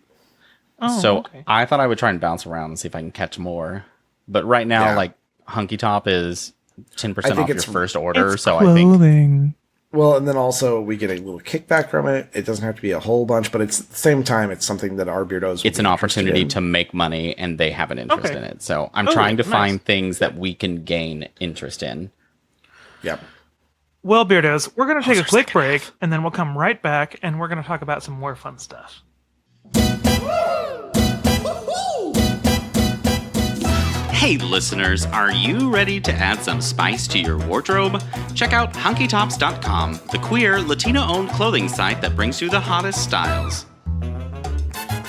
Speaker 6: Oh,
Speaker 5: so
Speaker 6: okay.
Speaker 5: I thought I would try and bounce around and see if I can catch more. But right now, Hunky Top is 10% off your first order. So
Speaker 6: clothing.
Speaker 5: I think.
Speaker 4: Well, and then also we get a little kickback from it. It doesn't have to be a whole bunch, but it's at the same time, it's something that our beardos.
Speaker 5: It's an opportunity to make money, and they have an interest in it. So I'm trying to find things that we can gain interest in.
Speaker 4: Yep.
Speaker 6: Well, beardos, we're going to take a quick break, and then we'll come right back, and we're going to talk about some more fun stuff.
Speaker 5: Hey listeners, are you ready to add some spice to your wardrobe? Check out hunkytops.com, the queer, Latino-owned clothing site that brings you the hottest styles.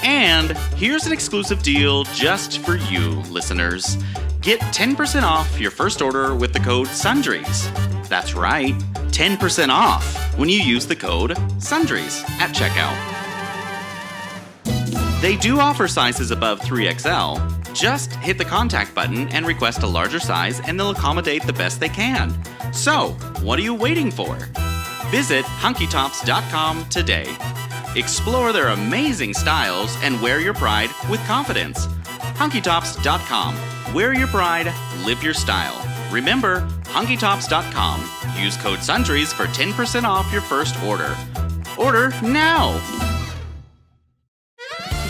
Speaker 5: And here's an exclusive deal just for you, listeners. Get 10% off your first order with the code SUNDRIES. That's right, 10% off when you use the code SUNDRIES at checkout. They do offer sizes above 3XL. Just hit the contact button and request a larger size, and they'll accommodate the best they can. So, what are you waiting for? Visit hunkytops.com today. Explore their amazing styles and wear your pride with confidence. hunkytops.com. Wear your pride, live your style. Remember, hunkytops.com. Use code SUNDRIES for 10% off your first order. Order now!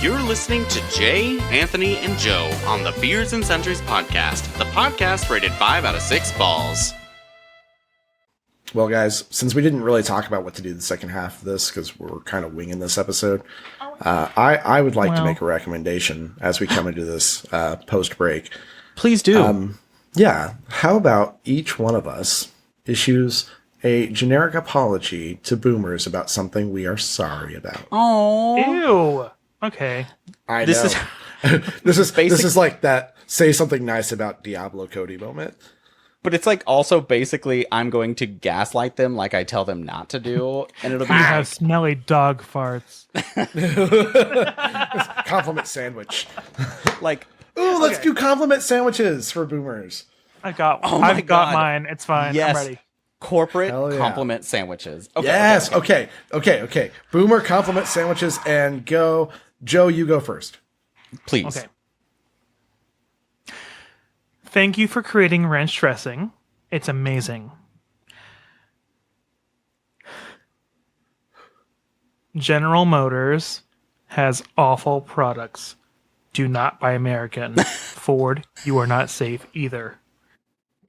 Speaker 5: You're listening to Jay, Anthony, and Joe on the Beards and Sundries podcast, the podcast rated 5 out of 6 balls.
Speaker 4: Well, guys, since we didn't really talk about what to do the second half of this because we're kind of winging this episode, I would like to make a recommendation as we come into this post break.
Speaker 5: Please do.
Speaker 4: Yeah, how about each one of us issues a generic apology to boomers about something we are sorry about?
Speaker 5: Oh,
Speaker 6: Ew. Okay.
Speaker 4: I
Speaker 5: this
Speaker 4: know.
Speaker 5: is
Speaker 4: This is like that say something nice about Diablo Cody moment.
Speaker 5: But it's like also basically I'm going to gaslight them like I tell them not to do, and it'll be
Speaker 6: You have smelly dog farts.
Speaker 4: Compliment sandwich.
Speaker 5: like,
Speaker 4: Ooh, let's do compliment sandwiches for boomers.
Speaker 6: I got
Speaker 5: Oh my
Speaker 6: I've got
Speaker 5: God.
Speaker 6: mine. It's fine.
Speaker 5: yes,
Speaker 6: I'm ready.
Speaker 5: corporate
Speaker 4: Hell yeah.
Speaker 5: compliment sandwiches. Okay,
Speaker 4: Yes.
Speaker 5: okay.
Speaker 4: Okay. Boomer compliment sandwiches and go. Joe, you go first.
Speaker 5: Please.
Speaker 6: Okay. Thank you for creating ranch dressing. It's amazing. General Motors has awful products. Do not buy American. Ford, you are not safe either.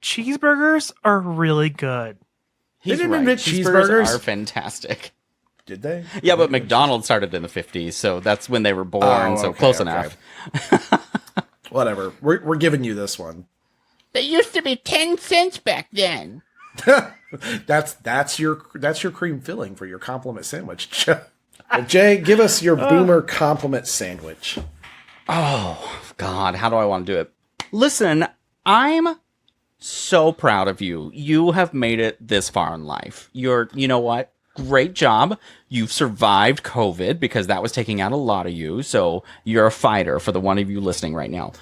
Speaker 6: Cheeseburgers are really good.
Speaker 5: He's
Speaker 4: didn't
Speaker 5: right.
Speaker 4: invent cheeseburgers.
Speaker 5: are fantastic.
Speaker 4: Did they?
Speaker 5: Yeah, but McDonald's started in the 50s, so that's when they were born, so
Speaker 4: okay,
Speaker 5: close
Speaker 4: okay.
Speaker 5: enough.
Speaker 4: Whatever. We're giving you this one.
Speaker 7: They used to be 10 cents back then.
Speaker 4: That's your cream filling for your compliment sandwich. Jay, give us your boomer compliment sandwich.
Speaker 5: Oh, God, how do I want to do it? Listen, I'm so proud of you. You have made it this far in life. You know what? Great job. You've survived COVID because that was taking out a lot of you. So you're a fighter for the one of you listening right now.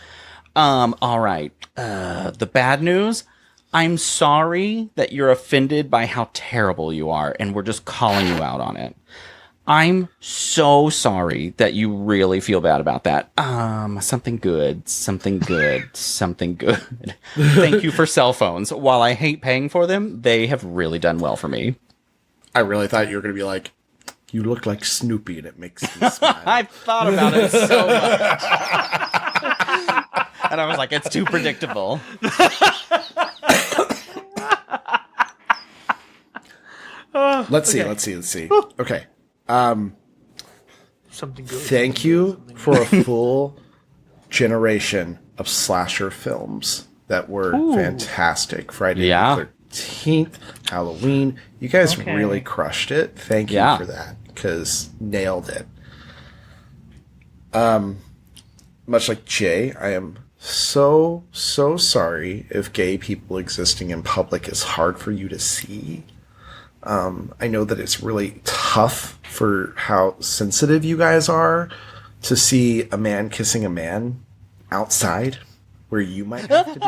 Speaker 5: All right. The bad news. I'm sorry that you're offended by how terrible you are, and we're just calling you out on it. I'm so sorry that you really feel bad about that. Something good. Thank you for cell phones. While I hate paying for them, they have really done well for me.
Speaker 4: I really thought you were going to be like, you look like Snoopy and it makes me smile.
Speaker 5: I've thought about it so much. And I was like, it's too predictable.
Speaker 4: Let's see. Okay.
Speaker 6: Something good.
Speaker 4: Thank you for a full generation of slasher films that were fantastic. Friday
Speaker 5: Yeah.
Speaker 4: the 13th, Halloween. You guys
Speaker 6: Okay.
Speaker 4: really crushed it. Thank you
Speaker 5: Yeah.
Speaker 4: for that, because nailed it. Much like Jay, I am so sorry if gay people existing in public is hard for you to see. I know that it's really tough for how sensitive you guys are to see a man kissing a man outside where you might have to be.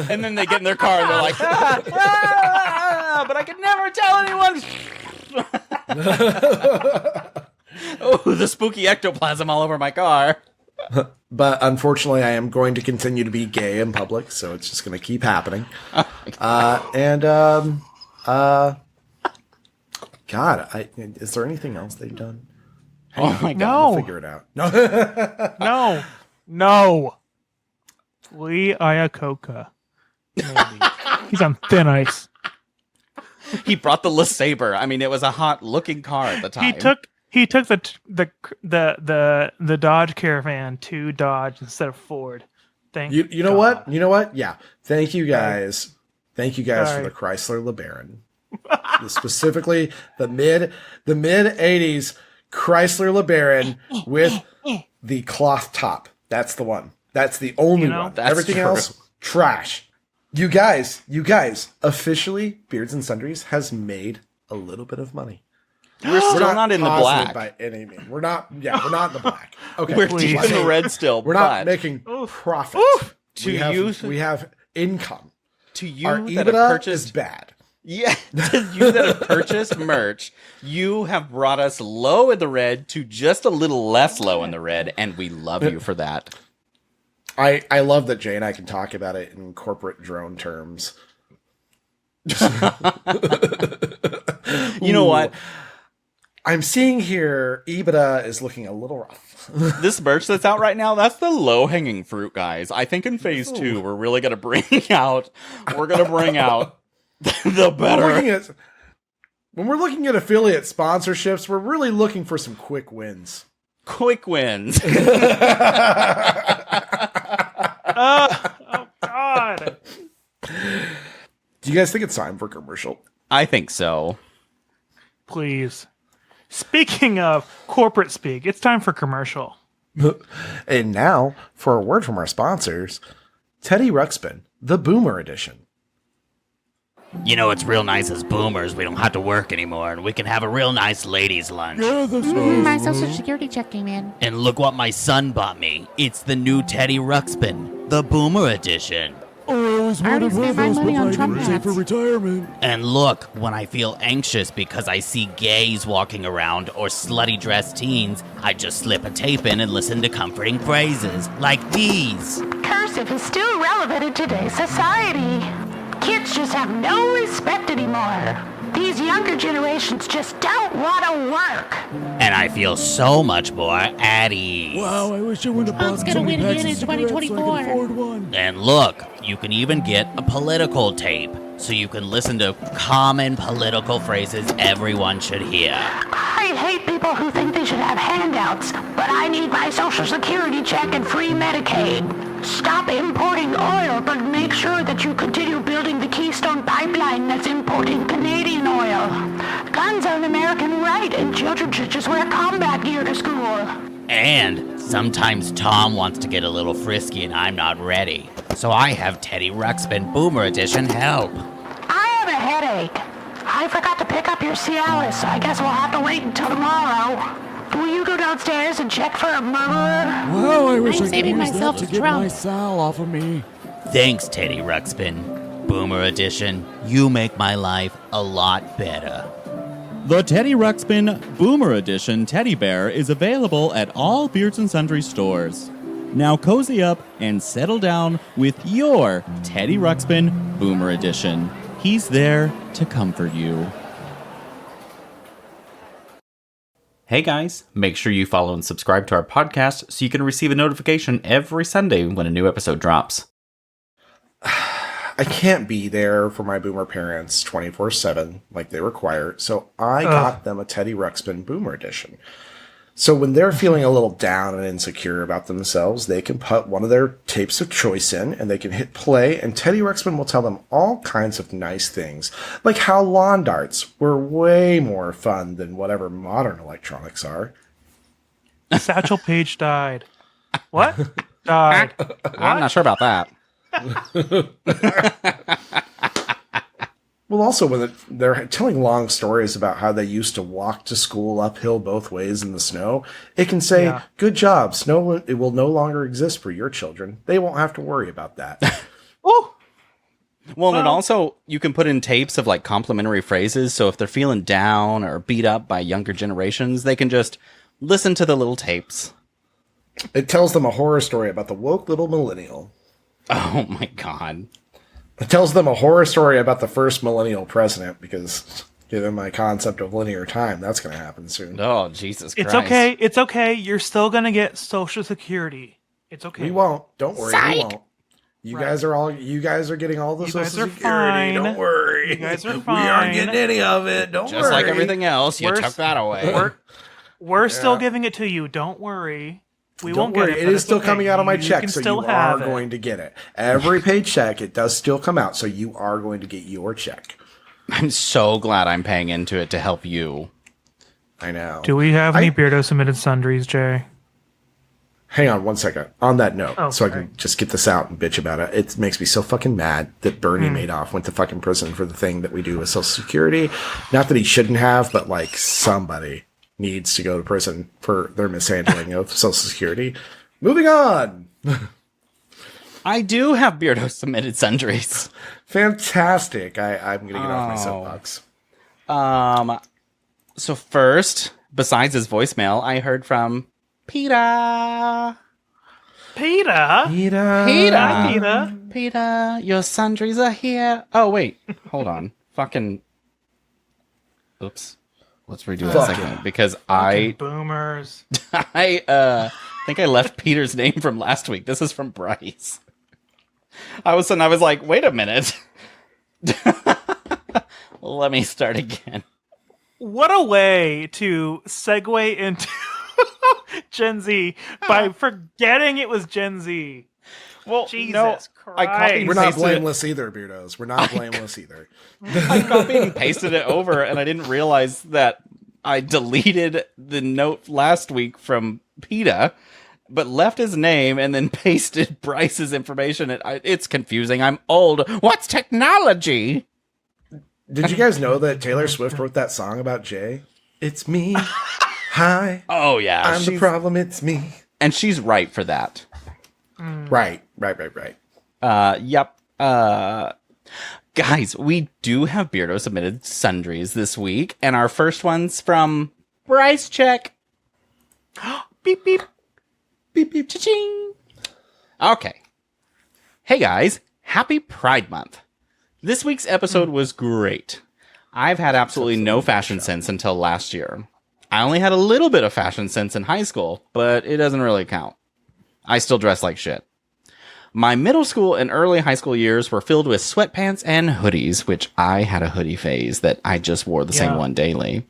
Speaker 5: And then they get in their car and they're like, but I could never tell anyone. Oh, the spooky ectoplasm all over my car.
Speaker 4: But unfortunately, I am going to continue to be gay in public, so it's just going to keep happening. God, is there anything else they've done?
Speaker 5: Oh my God.
Speaker 6: No.
Speaker 4: We'll figure it out. No.
Speaker 6: No. Lee Iacocca. Maybe. He's on thin ice.
Speaker 5: He brought the LeSabre. I mean, it was a hot looking car at the time.
Speaker 6: He took the Dodge Caravan to Dodge instead of Ford. Thank
Speaker 4: You know
Speaker 6: God.
Speaker 4: what? You know what? Yeah. Thank you guys. Thank you guys
Speaker 6: Sorry.
Speaker 4: for the Chrysler LeBaron. Specifically the mid 80s Chrysler LeBaron with the cloth top. That's the one. That's the only one.
Speaker 5: that's
Speaker 4: Everything
Speaker 5: true.
Speaker 4: else, trash. You guys, officially, Beards and Sundries has made a little bit of money.
Speaker 5: We're still not in the
Speaker 4: positive
Speaker 5: black.
Speaker 4: by any means. We're not in the black. Okay.
Speaker 5: We're
Speaker 6: Please.
Speaker 5: deep in the red still.
Speaker 4: We're not making profit.
Speaker 5: To
Speaker 4: we have,
Speaker 5: use-
Speaker 4: we have income.
Speaker 5: To you
Speaker 4: Our
Speaker 5: that have
Speaker 4: EBITDA
Speaker 5: purchased
Speaker 4: is bad.
Speaker 5: Yeah, to you that have purchased merch, you have brought us low in the red to just a little less low in the red, and we love you for that.
Speaker 4: I love that Jay and I can talk about it in corporate drone terms.
Speaker 5: You know what?
Speaker 4: I'm seeing here EBITDA is looking a little rough.
Speaker 5: This merch that's out right now, that's the low-hanging fruit, guys. I think in phase 2, we're really going to bring out the better.
Speaker 4: When we're looking at affiliate sponsorships, we're really looking for some quick wins.
Speaker 5: Quick wins.
Speaker 6: Oh, God.
Speaker 4: Do you guys think it's time for commercial?
Speaker 5: I think so.
Speaker 6: Please. Speaking of corporate speak, it's time for commercial.
Speaker 4: And now, for a word from our sponsors, Teddy Ruxpin, the Boomer Edition.
Speaker 8: You know, it's real nice as boomers. We don't have to work anymore, and we can have a real nice ladies' lunch.
Speaker 7: My social security check came in.
Speaker 8: And look what my son bought me. It's the new Teddy Ruxpin, the Boomer Edition.
Speaker 7: I already spent my money on Trump hats.
Speaker 8: And look, when I feel anxious because I see gays walking around or slutty dressed teens, I just slip a tape in and listen to comforting phrases like these.
Speaker 9: Cursive is still relevant in today's society. Kids just have no respect anymore. These younger generations just don't want to work.
Speaker 8: And I feel so much more at ease.
Speaker 10: Wow, I wish I would have bought
Speaker 7: Trump's gonna win again in 2024.
Speaker 8: And look, you can even get a political tape, so you can listen to common political phrases everyone should hear.
Speaker 9: I hate people who think they should have handouts, but I need my social security check and free Medicaid. Stop importing oil, but make sure that you continue building the Keystone Pipeline that's importing Canadian oil. Guns are an American right, and children should just wear combat gear to school.
Speaker 8: And sometimes Tom wants to get a little frisky and I'm not ready. So I have Teddy Ruxpin Boomer Edition help.
Speaker 9: I have a headache. I forgot to pick up your Cialis, so I guess we'll have to wait until tomorrow. Will you go downstairs and check for a murderer?
Speaker 10: Wow, I wish
Speaker 7: I'm
Speaker 10: I could
Speaker 7: saving
Speaker 10: use
Speaker 7: myself
Speaker 10: that to
Speaker 7: to
Speaker 10: get
Speaker 7: Trump.
Speaker 10: my Sal off of me.
Speaker 8: Thanks, Teddy Ruxpin. Boomer Edition, you make my life a lot better.
Speaker 5: The Teddy Ruxpin Boomer Edition teddy bear is available at all Beards and Sundry stores. Now cozy up and settle down with your Teddy Ruxpin Boomer Edition. He's there to comfort you. Hey guys, make sure you follow and subscribe to our podcast so you can receive a notification every Sunday when a new episode drops.
Speaker 4: I can't be there for my boomer parents 24/7 like they require, so I got them a Teddy Ruxpin Boomer Edition. So when they're feeling a little down and insecure about themselves, they can put one of their tapes of choice in, and they can hit play, and Teddy Ruxpin will tell them all kinds of nice things, like how lawn darts were way more fun than whatever modern electronics are.
Speaker 6: Satchel Paige died. What? Died.
Speaker 5: I'm not sure about that.
Speaker 4: Well, also, when they're telling long stories about how they used to walk to school uphill both ways in the snow, it can say, good job, snow, it will no longer exist for your children. They won't have to worry about that.
Speaker 6: Ooh.
Speaker 5: Well, and also, you can put in tapes of like complimentary phrases, so if they're feeling down or beat up by younger generations, they can just listen to the little tapes.
Speaker 4: It tells them a horror story about the woke little millennial.
Speaker 5: Oh my god.
Speaker 4: It tells them a horror story about the first millennial president, because given my concept of linear time, that's going to happen soon.
Speaker 5: Oh, Jesus Christ.
Speaker 6: It's okay. It's okay. You're still going to get Social Security. It's okay.
Speaker 4: We won't. Don't worry.
Speaker 7: Psych!
Speaker 4: We won't. You guys are getting all the
Speaker 6: You
Speaker 4: Social
Speaker 6: guys are
Speaker 4: Security.
Speaker 6: fine.
Speaker 4: Don't worry.
Speaker 6: You guys are
Speaker 4: We
Speaker 6: fine.
Speaker 4: aren't getting any of it. Don't worry.
Speaker 5: Just like everything else, you
Speaker 6: We're
Speaker 5: took that away.
Speaker 6: We're still giving it to you. Don't worry. We
Speaker 4: Don't
Speaker 6: won't
Speaker 4: worry.
Speaker 6: get it.
Speaker 4: It
Speaker 6: but
Speaker 4: is
Speaker 6: it's
Speaker 4: still
Speaker 6: okay.
Speaker 4: coming out of my
Speaker 6: You
Speaker 4: check,
Speaker 6: can
Speaker 4: so
Speaker 6: still
Speaker 4: you
Speaker 6: have
Speaker 4: are
Speaker 6: it.
Speaker 4: going to get it. Every paycheck, it does still come out, so you are going to get your check.
Speaker 5: I'm so glad I'm paying into it to help you.
Speaker 4: I know.
Speaker 6: Do we have any Beardo submitted sundries, Jay?
Speaker 4: Hang on one second. On that note,
Speaker 6: Oh,
Speaker 4: so I
Speaker 6: sorry.
Speaker 4: can just get this out and bitch about it. It makes me so fucking mad that Bernie Madoff went to fucking prison for the thing that we do with Social Security. Not that he shouldn't have, but like somebody needs to go to prison for their mishandling of Social Security. Moving on.
Speaker 5: I do have Beardo submitted sundries.
Speaker 4: Fantastic. I'm going to get off my soapbox.
Speaker 5: So first, besides his voicemail, I heard from Peter.
Speaker 6: Peter?
Speaker 5: Peter.
Speaker 6: Hi, Peter.
Speaker 5: Peter, your sundries are here. Oh, wait. Hold on. Fucking. Oops. let's redo that
Speaker 4: Fuck
Speaker 5: segment
Speaker 4: yeah.
Speaker 5: because
Speaker 6: Fucking boomers.
Speaker 5: I think I left Peter's name from last week. This is from Bryce. All of a sudden, I was like, wait a minute. Let me start again.
Speaker 6: What a way to segue into Gen Z by forgetting it was Gen Z.
Speaker 5: Well,
Speaker 6: Jesus
Speaker 5: no, I copied
Speaker 6: Christ.
Speaker 5: and
Speaker 4: We're not
Speaker 5: pasted it.
Speaker 4: blameless either, Beardos. We're not blameless either.
Speaker 5: I copied and pasted it over, and I didn't realize that I deleted the note last week from PETA, but left his name and then pasted Bryce's information. It's confusing. I'm old. What's technology?
Speaker 4: Did you guys know that Taylor Swift wrote that song about Jay? It's me. Hi.
Speaker 5: Oh, yeah.
Speaker 4: I'm the problem. It's me.
Speaker 5: And she's right for that.
Speaker 4: Right.
Speaker 5: Yep. Guys, we do have Beardo submitted sundries this week, and our first one's from Bryce Check. Beep, beep. Beep, beep, cha-ching. Okay. Hey, guys. Happy Pride Month. This week's episode was great. I've had absolutely no fashion sense until last year. I only had a little bit of fashion sense in high school, but it doesn't really count. I still dress like shit. My middle school and early high school years were filled with sweatpants and hoodies, which I had a hoodie phase that I just wore the same one daily.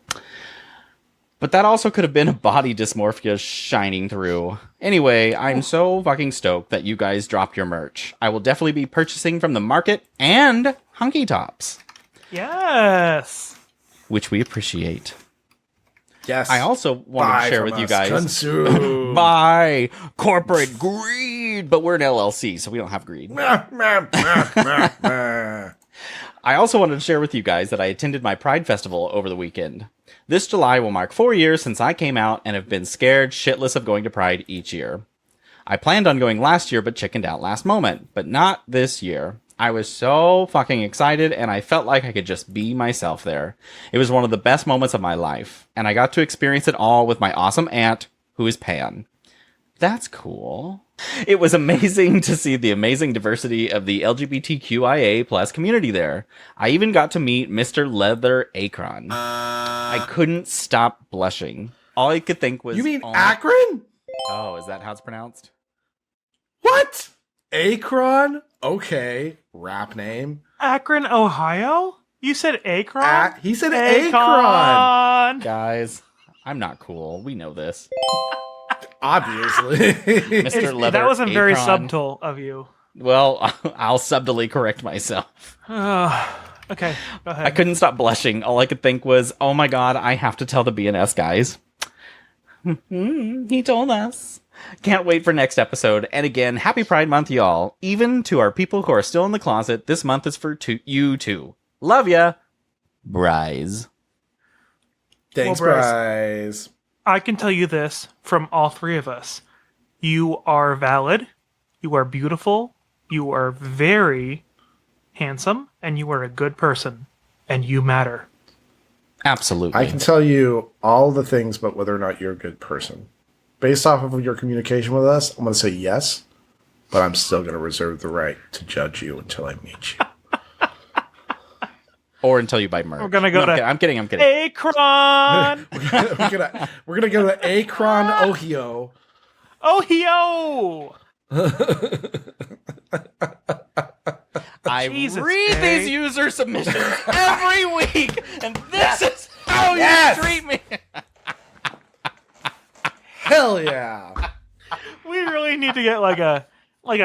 Speaker 5: But that also could have been a body dysmorphia shining through. Anyway, I'm so fucking stoked that you guys dropped your merch. I will definitely be purchasing from the market and Hunky Tops.
Speaker 6: Yes.
Speaker 5: Which we appreciate.
Speaker 4: Yes.
Speaker 5: I also wanted to share with you guys.
Speaker 4: Consume.
Speaker 5: Buy corporate greed, but we're an LLC, so we don't have greed. I also wanted to share with you guys that I attended my Pride Festival over the weekend. This July will mark 4 years since I came out and have been scared shitless of going to Pride each year. I planned on going last year but chickened out last moment, but not this year. I was so fucking excited and I felt like I could just be myself there. It was one of the best moments of my life, and I got to experience it all with my awesome aunt, who is Pan. That's cool. It was amazing to see the amazing diversity of the LGBTQIA plus community there. I even got to meet Mr. Leather Akron. I couldn't stop blushing. All I could think was...
Speaker 4: You mean Akron?
Speaker 5: Oh, is that how it's pronounced?
Speaker 4: What? Akron? Okay. Rap name.
Speaker 6: Akron, Ohio? You said Akron?
Speaker 4: He said Akron.
Speaker 5: Guys, I'm not cool. We know this.
Speaker 4: Obviously.
Speaker 5: Mr. Leather
Speaker 6: That wasn't very
Speaker 5: Akron.
Speaker 6: subtle of you.
Speaker 5: Well, I'll subtly correct myself.
Speaker 6: Okay, go ahead.
Speaker 5: I couldn't stop blushing. All I could think was, oh my god, I have to tell the BNS guys. He told us. Can't wait for next episode. And again, happy Pride Month, y'all. Even to our people who are still in the closet, this month is for you too. Love ya. Bryce.
Speaker 4: Thanks,
Speaker 6: Well,
Speaker 4: Bryce.
Speaker 6: I can tell you this from all three of us. You are valid. You are beautiful. You are very handsome. And you are a good person. And you matter.
Speaker 5: Absolutely.
Speaker 4: I can tell you all the things, but whether or not you're a good person. Based off of your communication with us, I'm going to say yes, but I'm still going to reserve the right to judge you until I meet you.
Speaker 5: Or until you buy merch.
Speaker 6: We're gonna go to
Speaker 5: I'm kidding.
Speaker 6: Akron.
Speaker 4: we're gonna go to Akron, Ohio.
Speaker 6: Ohio.
Speaker 5: I
Speaker 6: Jesus,
Speaker 5: read
Speaker 6: Jay.
Speaker 5: these user submissions every week, and this is how
Speaker 4: Yes.
Speaker 5: you treat me.
Speaker 4: Hell yeah.
Speaker 6: We really need to get like a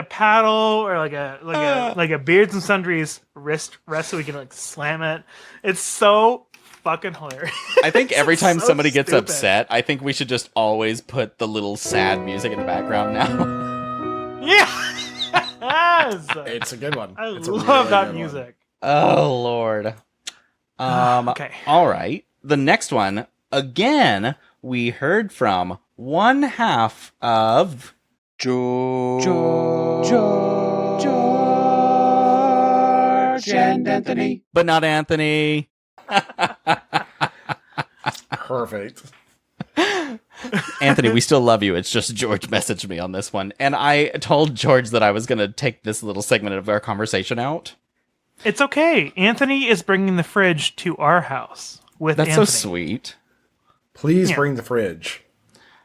Speaker 6: paddle or like a Beards and Sundries wrist so we can like slam it. It's so fucking hilarious.
Speaker 5: I think every time
Speaker 6: So
Speaker 5: somebody gets
Speaker 6: stupid.
Speaker 5: upset, I think we should just always put the little sad music in the background now.
Speaker 6: Yes.
Speaker 4: It's a good one.
Speaker 6: I
Speaker 4: It's a
Speaker 6: love
Speaker 4: really
Speaker 6: that
Speaker 4: good
Speaker 6: music.
Speaker 5: Oh, Lord.
Speaker 6: Okay.
Speaker 5: All right. The next one, again, we heard from one half of... George and Anthony. But not Anthony.
Speaker 4: Perfect.
Speaker 5: Anthony, we still love you. It's just George messaged me on this one. And I told George that I was going to take this little segment of our conversation out.
Speaker 6: It's okay. Anthony is bringing the fridge to our house with
Speaker 5: That's
Speaker 6: Anthony.
Speaker 5: so sweet.
Speaker 4: Please
Speaker 6: Yeah.
Speaker 4: bring the fridge.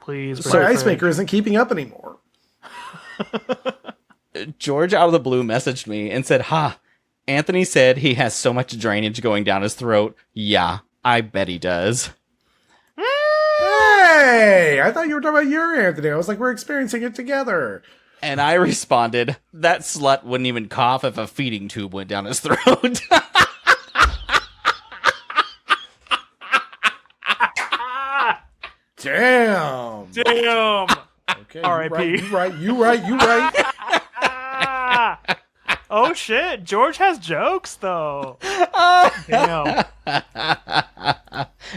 Speaker 6: Please.
Speaker 4: My ice maker isn't keeping up anymore.
Speaker 5: George out of the blue messaged me and said, Anthony said he has so much drainage going down his throat. Yeah, I bet he does.
Speaker 4: Hey, I thought you were talking about your Anthony. I was like, we're experiencing it together.
Speaker 5: And I responded, that slut wouldn't even cough if a feeding tube went down his throat.
Speaker 4: Damn.
Speaker 6: Damn.
Speaker 4: Okay,
Speaker 6: R.I.P.
Speaker 4: You right.
Speaker 6: Oh shit, George has jokes though. Damn.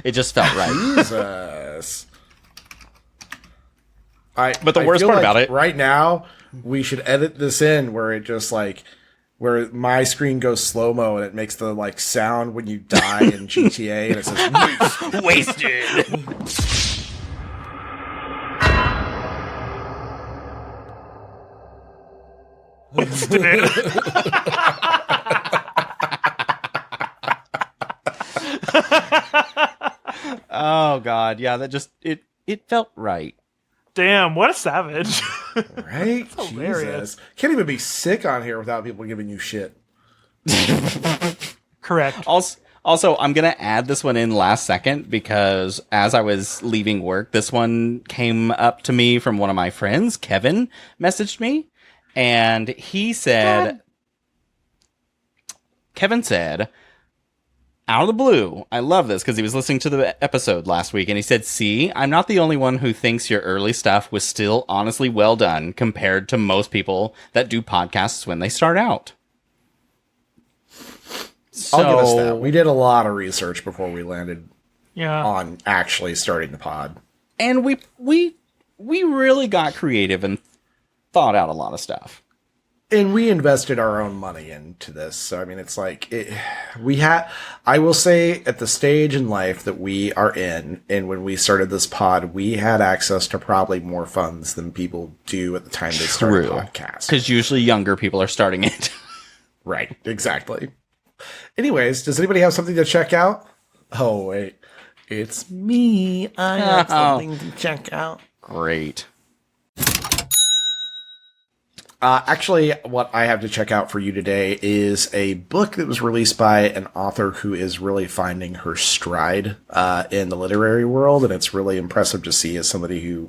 Speaker 5: It just felt right.
Speaker 4: Jesus.
Speaker 5: But the worst
Speaker 4: feel
Speaker 5: part
Speaker 4: like
Speaker 5: about it,
Speaker 4: right now, we should edit this in where it just like, where my screen goes slow-mo and it makes the like sound when you die in GTA and it says
Speaker 5: wasted. Oh god, yeah, that just it felt right.
Speaker 6: Damn, what a savage.
Speaker 4: right?
Speaker 6: hilarious.
Speaker 4: Jesus. Can't even be sick on here without people giving you shit.
Speaker 6: Correct.
Speaker 5: Also, I'm going to add this one in last second because as I was leaving work, this one came up to me from one of my friends. Kevin messaged me and he said, Kevin said, out of the blue, I love this because he was listening to the episode last week and he said, see, I'm not the only one who thinks your early stuff was still honestly well done compared to most people that do podcasts when they start out.
Speaker 4: I'll give us that. We did a lot of research before we landed on actually starting the pod.
Speaker 5: And we really got creative and thought out a lot of stuff.
Speaker 4: And we invested our own money into this. So, I mean, it's like, I will say at the stage in life that we are in, and when we started this pod, we had access to probably more funds than people do at the time they start a podcast.
Speaker 5: Because usually younger people are starting it.
Speaker 4: Right, exactly. Anyways, does anybody have something to check out? Oh, wait. It's me. I have something to check out.
Speaker 5: Great.
Speaker 4: Actually, what I have to check out for you today is a book that was released by an author who is really finding her stride in the literary world, and it's really impressive to see as somebody who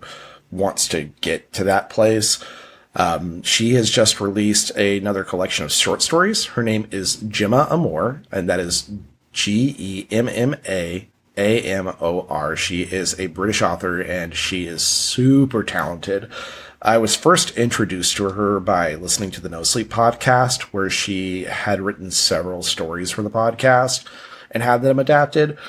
Speaker 4: wants to get to that place. She has just released another collection of short stories. Her name is Gemma Amor, and that is Gemmaamor. She is a British author, and she is super talented. I was first introduced to her by listening to the No Sleep podcast, where she had written several stories for the podcast and had them adapted.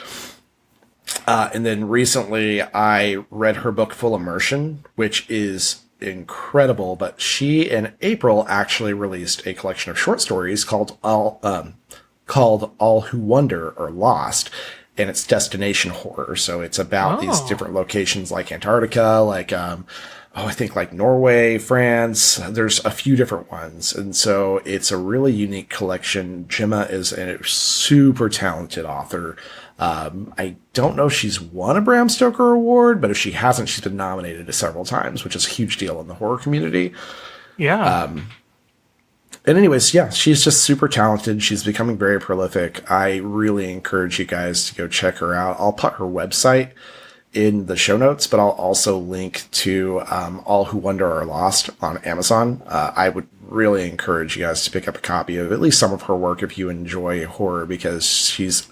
Speaker 4: And then recently I read her book Full Immersion, which is incredible, but she in April actually released a collection of short stories called All Who Wonder or Lost, and it's destination horror. So it's about these different locations like Antarctica, like I think like Norway, France. There's a few different ones, and so it's a really unique collection. Gemma is a super talented author. I don't know if she's won a Bram Stoker Award, but if she hasn't, she's been nominated several times, which is a huge deal in the horror community.
Speaker 6: Yeah.
Speaker 4: And anyways, yeah, she's just super talented. She's becoming very prolific. I really encourage you guys to go check her out. I'll put her website in the show notes, but I'll also link to All Who Wonder Are Lost on Amazon. I would really encourage you guys to pick up a copy of at least some of her work if you enjoy horror, because she's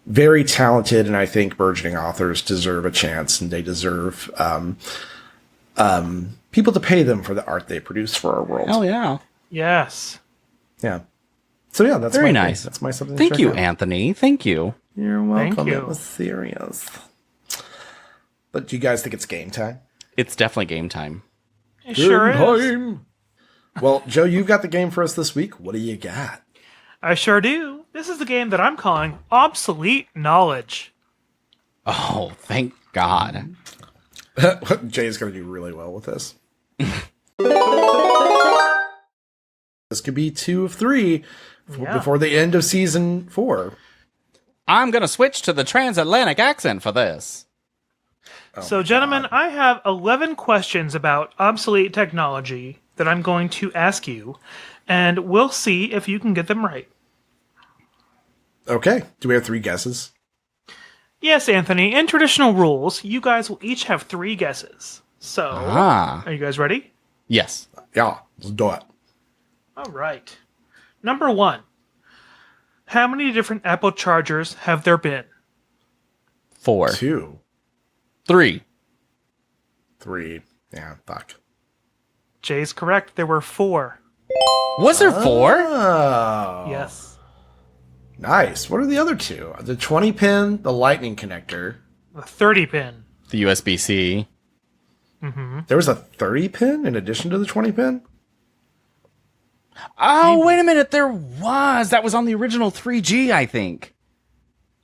Speaker 4: very talented, and I think burgeoning authors deserve a chance, and they deserve people to pay them for the art they produce for our world.
Speaker 5: Oh, yeah.
Speaker 6: Yes.
Speaker 4: Yeah. So, yeah, that's
Speaker 5: very
Speaker 4: my
Speaker 5: nice.
Speaker 4: Thing. That's my something.
Speaker 5: Thank
Speaker 4: to check
Speaker 5: you,
Speaker 4: out.
Speaker 5: Anthony. Thank you.
Speaker 4: You're welcome.
Speaker 6: Thank you.
Speaker 4: It was serious. But do you guys think it's game time?
Speaker 5: It's definitely game time.
Speaker 6: It sure is.
Speaker 4: Time. Well, Joe, you've got the game for us this week. What do you got?
Speaker 6: I sure do. This is the game that I'm calling Obsolete Knowledge.
Speaker 5: Oh, thank God.
Speaker 4: Jay's going to do really well with this. This could be 2 of 3 before the end of season 4.
Speaker 5: I'm going to switch to the transatlantic accent for this.
Speaker 6: So, gentlemen, I have 11 questions about obsolete technology that I'm going to ask you, and we'll see if you can get them right.
Speaker 4: Okay. Do we have 3 guesses?
Speaker 6: Yes, Anthony, in traditional rules, you guys will each have 3 guesses. So, are you guys ready?
Speaker 5: Yes.
Speaker 4: Yeah, let's do it.
Speaker 6: All right. Number 1. How many different Apple chargers have there been?
Speaker 5: 4.
Speaker 4: 2.
Speaker 5: 3.
Speaker 4: 3. Yeah, fuck.
Speaker 6: Jay's correct. There were 4.
Speaker 5: Was there 4?
Speaker 4: Oh.
Speaker 6: Yes.
Speaker 4: Nice. What are the other 2? The 20 pin, the lightning connector.
Speaker 6: The 30 pin.
Speaker 5: The USB-C.
Speaker 4: There was a 30 pin in addition to the 20 pin?
Speaker 5: Oh, wait a minute. There was. That was on the original 3G, I think.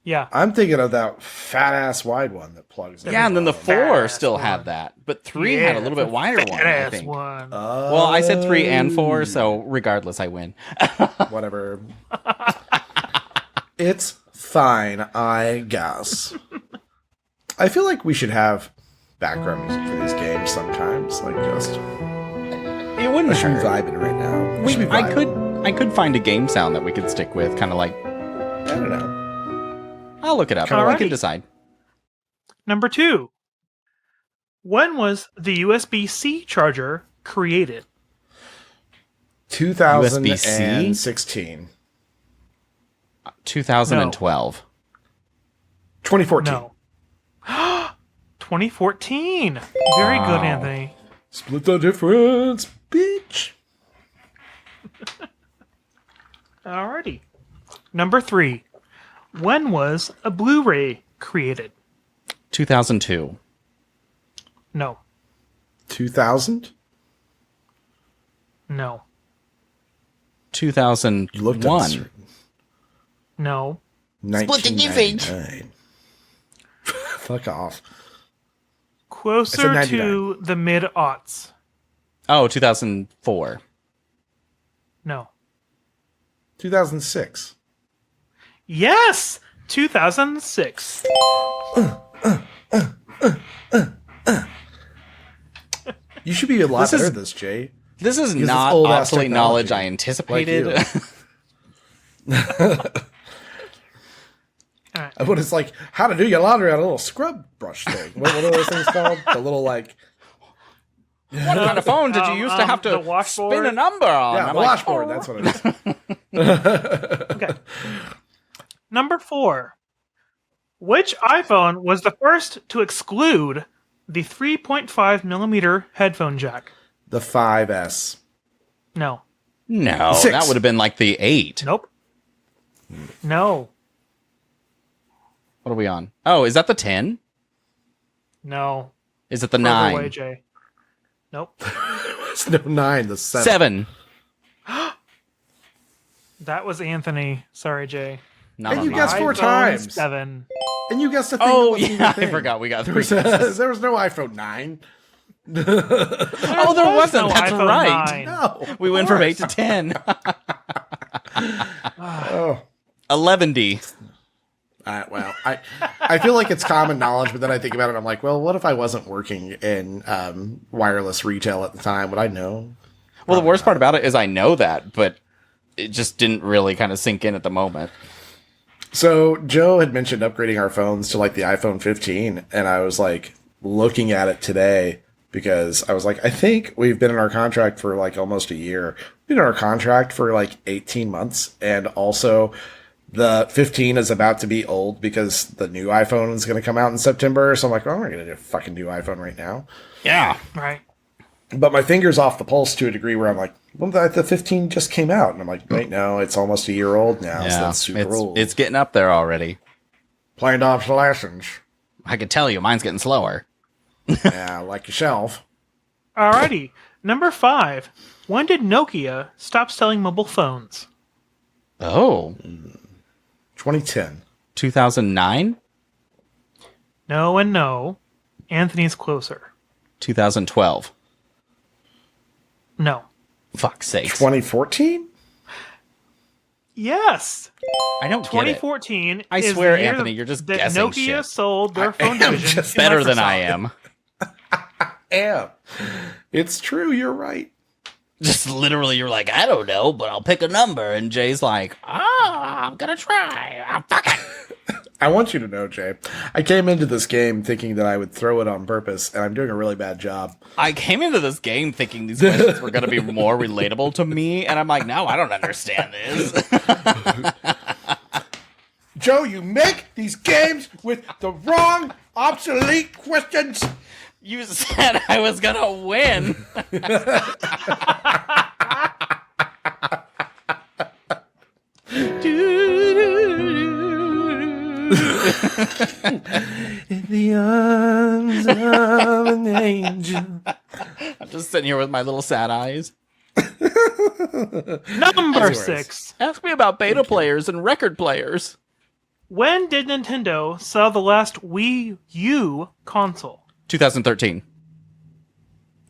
Speaker 6: Yeah.
Speaker 4: I'm thinking of that fat-ass wide one that plugs in.
Speaker 5: Yeah, and then the 4
Speaker 6: Badass
Speaker 5: still
Speaker 6: one.
Speaker 5: had that. But 3 had a little bit wider one, I
Speaker 6: Badass
Speaker 5: think.
Speaker 6: one.
Speaker 5: Well, I said 3 and 4, so regardless, I win.
Speaker 4: Whatever. It's fine, I guess. I feel like we should have background music for these games sometimes. Like, just...
Speaker 5: It wouldn't
Speaker 4: I should be
Speaker 5: hurt.
Speaker 4: vibing right now. I should be vibing.
Speaker 5: I could find a game sound that we could stick with, kind of like...
Speaker 4: I don't know.
Speaker 5: I'll look it up.
Speaker 6: Alrighty.
Speaker 5: I can decide.
Speaker 6: Number 2. When was the USB-C charger created?
Speaker 4: 2016.
Speaker 5: 2012.
Speaker 4: 2014.
Speaker 6: No. 2014. Very good, Anthony.
Speaker 4: Split the difference, bitch.
Speaker 6: Alrighty. Number 3. When was a Blu-ray created?
Speaker 5: 2002.
Speaker 6: No.
Speaker 4: 2000?
Speaker 6: No.
Speaker 5: 2001.
Speaker 4: You looked up certain.
Speaker 6: No.
Speaker 7: Split the difference.
Speaker 4: 1999. Fuck off.
Speaker 6: Closer
Speaker 4: 99.
Speaker 6: to the mid-aughts.
Speaker 5: Oh, 2004.
Speaker 6: No.
Speaker 4: 2006.
Speaker 6: Yes! 2006.
Speaker 4: You should be a lot
Speaker 5: This is-
Speaker 4: better at this, Jay.
Speaker 5: This is
Speaker 4: Because
Speaker 5: not
Speaker 4: it's old-ass
Speaker 5: obsolete knowledge I
Speaker 4: technology,
Speaker 5: anticipated.
Speaker 4: But it's like how to do your laundry on a little scrub brush thing. What are those things called? The little like
Speaker 5: What kind of phone did you used to have
Speaker 6: the
Speaker 5: to
Speaker 6: washboard?
Speaker 5: spin a number on?
Speaker 4: yeah,
Speaker 5: I'm
Speaker 4: the
Speaker 5: like,
Speaker 4: washboard.
Speaker 5: oh.
Speaker 4: That's what it is.
Speaker 6: Okay. Number 4. Which iPhone was the first to exclude the 3.5 millimeter headphone jack?
Speaker 4: The 5S.
Speaker 6: No.
Speaker 5: No,
Speaker 4: 6.
Speaker 5: that would have been like the 8.
Speaker 6: Nope. No.
Speaker 5: What are we on? Oh, is that the 10?
Speaker 6: No.
Speaker 5: Is it the
Speaker 6: Further
Speaker 5: 9?
Speaker 6: away, Jay. Nope.
Speaker 4: It's no 9. The 7.
Speaker 5: 7.
Speaker 6: That was Anthony. Sorry, Jay.
Speaker 5: Not
Speaker 4: And
Speaker 5: on
Speaker 4: you
Speaker 5: mine.
Speaker 4: guessed 4
Speaker 6: iPhone
Speaker 4: times.
Speaker 6: 7.
Speaker 4: And you guessed the thing.
Speaker 5: Oh,
Speaker 4: that wasn't
Speaker 5: yeah,
Speaker 4: the thing.
Speaker 5: I forgot. We got
Speaker 4: There
Speaker 5: 3
Speaker 4: was, there was no iPhone 9.
Speaker 5: Oh, there wasn't.
Speaker 6: no
Speaker 5: That's
Speaker 6: iPhone
Speaker 5: right.
Speaker 6: 9.
Speaker 4: No.
Speaker 5: We went from 8 to 10.
Speaker 4: Oh.
Speaker 5: 11D.
Speaker 4: Well, I feel like it's common knowledge, but then I think about it, I'm like, well, what if I wasn't working in wireless retail at the time? Would I know?
Speaker 5: Well, the worst part about it is I know that, but it just didn't really kind of sink in at the moment.
Speaker 4: So Joe had mentioned upgrading our phones to like the iPhone 15, and I was like looking at it today because I was like, I think we've been in our contract for like almost a year. We've been in our contract for like 18 months, and also the 15 is about to be old because the new iPhone is going to come out in September. So I'm like, well, I'm not going to do a fucking new iPhone right now.
Speaker 5: Yeah.
Speaker 6: Right.
Speaker 4: But my finger's off the pulse to a degree where I'm like, well, the 15 just came out. And I'm like, wait, no, it's almost a year old now. So
Speaker 5: Yeah,
Speaker 4: that's super old.
Speaker 5: it's getting up there already.
Speaker 4: Planned obsolescence.
Speaker 5: I could tell you, mine's getting slower.
Speaker 4: Yeah, like yourself.
Speaker 6: Alrighty. Number 5. When did Nokia stop selling mobile phones?
Speaker 5: Oh,
Speaker 4: 2010.
Speaker 5: 2009?
Speaker 6: No and no. Anthony's closer.
Speaker 5: 2012.
Speaker 6: No.
Speaker 5: Fuck's sakes.
Speaker 4: 2014?
Speaker 6: Yes.
Speaker 5: I don't get it.
Speaker 6: 2014.
Speaker 5: I
Speaker 6: is
Speaker 5: swear,
Speaker 6: the year
Speaker 5: Anthony, you're just
Speaker 6: that
Speaker 5: guessing
Speaker 6: Nokia
Speaker 5: shit.
Speaker 6: sold their phone division.
Speaker 4: just
Speaker 6: to
Speaker 5: Better than
Speaker 6: Microsoft.
Speaker 5: I am.
Speaker 4: Yeah. It's true. You're right.
Speaker 8: Just literally, you're like, I don't know, but I'll pick a number. And Jay's like, I'm gonna try. Fuck it.
Speaker 4: I want you to know, Jay, I came into this game thinking that I would throw it on purpose, and I'm doing a really bad job.
Speaker 5: I came into this game thinking these questions were going to be more relatable to me, and I'm like, no, I don't understand this.
Speaker 4: Joe, you make these games with the wrong, obsolete questions.
Speaker 5: You said I was going to win.
Speaker 4: In the arms of an angel.
Speaker 5: I'm just sitting here with my little sad eyes.
Speaker 6: Number 6.
Speaker 5: Ask me about beta players and record players.
Speaker 6: When did Nintendo sell the last Wii U console?
Speaker 5: 2013.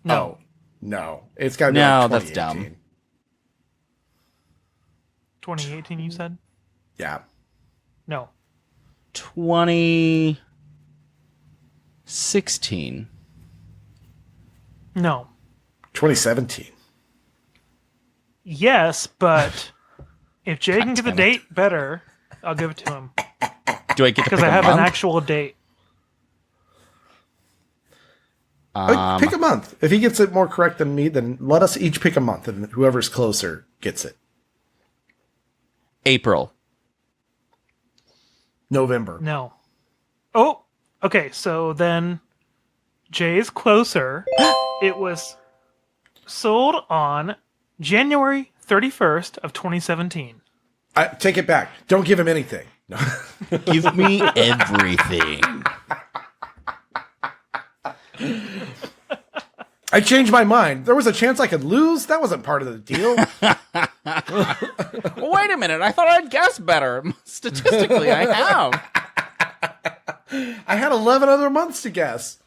Speaker 6: No.
Speaker 4: Oh, no. It's got to be
Speaker 5: No,
Speaker 4: like
Speaker 5: that's
Speaker 4: 2018.
Speaker 5: dumb.
Speaker 6: 2018, you said?
Speaker 4: Yeah.
Speaker 6: No.
Speaker 5: 2016.
Speaker 6: No.
Speaker 4: 2017.
Speaker 6: Yes, but if Jay can get the
Speaker 5: damn it.
Speaker 6: date better, I'll give it to him.
Speaker 5: Do I get to pick
Speaker 6: Because I
Speaker 5: a
Speaker 6: have
Speaker 5: month?
Speaker 6: an actual date.
Speaker 4: Pick a month. If he gets it more correct than me, then let us each pick a month, and whoever's closer gets it.
Speaker 5: April.
Speaker 4: November.
Speaker 6: No. Oh, okay. So then Jay's closer. It was sold on January 31st of 2017.
Speaker 4: I take it back. Don't give him anything. No.
Speaker 8: Give me everything.
Speaker 4: I changed my mind. There was a chance I could lose. That wasn't part of the deal.
Speaker 5: Well, wait a minute. I thought I'd guess better. Statistically, I have.
Speaker 4: I had 11 other months to guess.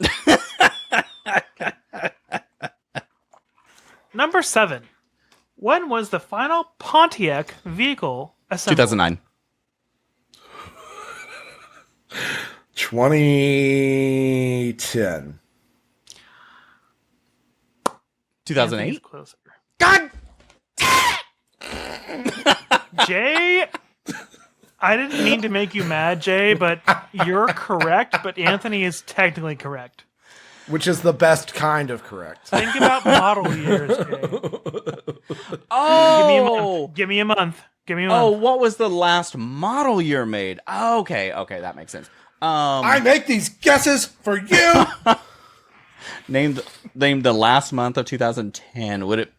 Speaker 6: Number 7. When was the final Pontiac vehicle assembled?
Speaker 5: 2009.
Speaker 4: 2010.
Speaker 5: 2008.
Speaker 6: Anthony's closer.
Speaker 5: God!
Speaker 6: Jay, I didn't mean to make you mad, Jay, but you're correct, but Anthony is technically correct.
Speaker 4: Which is the best kind of correct.
Speaker 6: Think about model years, Jay.
Speaker 5: Oh!
Speaker 6: Give me a month. Give me a
Speaker 5: Oh,
Speaker 6: month.
Speaker 5: what was the last model year made? Oh, okay, that makes sense.
Speaker 4: I make these guesses for you.
Speaker 5: Name the last month of 2010. Would it?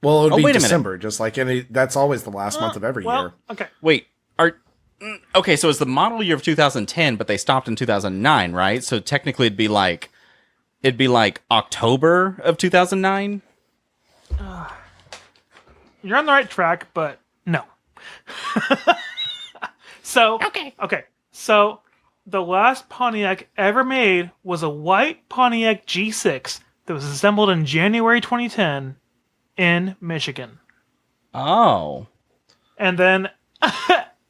Speaker 4: Well, it would be
Speaker 5: wait a minute.
Speaker 4: December, just like any. That's always the last month of every year.
Speaker 6: Okay.
Speaker 5: Wait, okay, so it's the model year of 2010, but they stopped in 2009, right? So technically it'd be like October of 2009.
Speaker 6: You're on the right track, but no. So,
Speaker 7: Okay.
Speaker 6: So, the last Pontiac ever made was a white Pontiac G6 that was assembled in January 2010 in Michigan.
Speaker 5: Oh.
Speaker 6: And then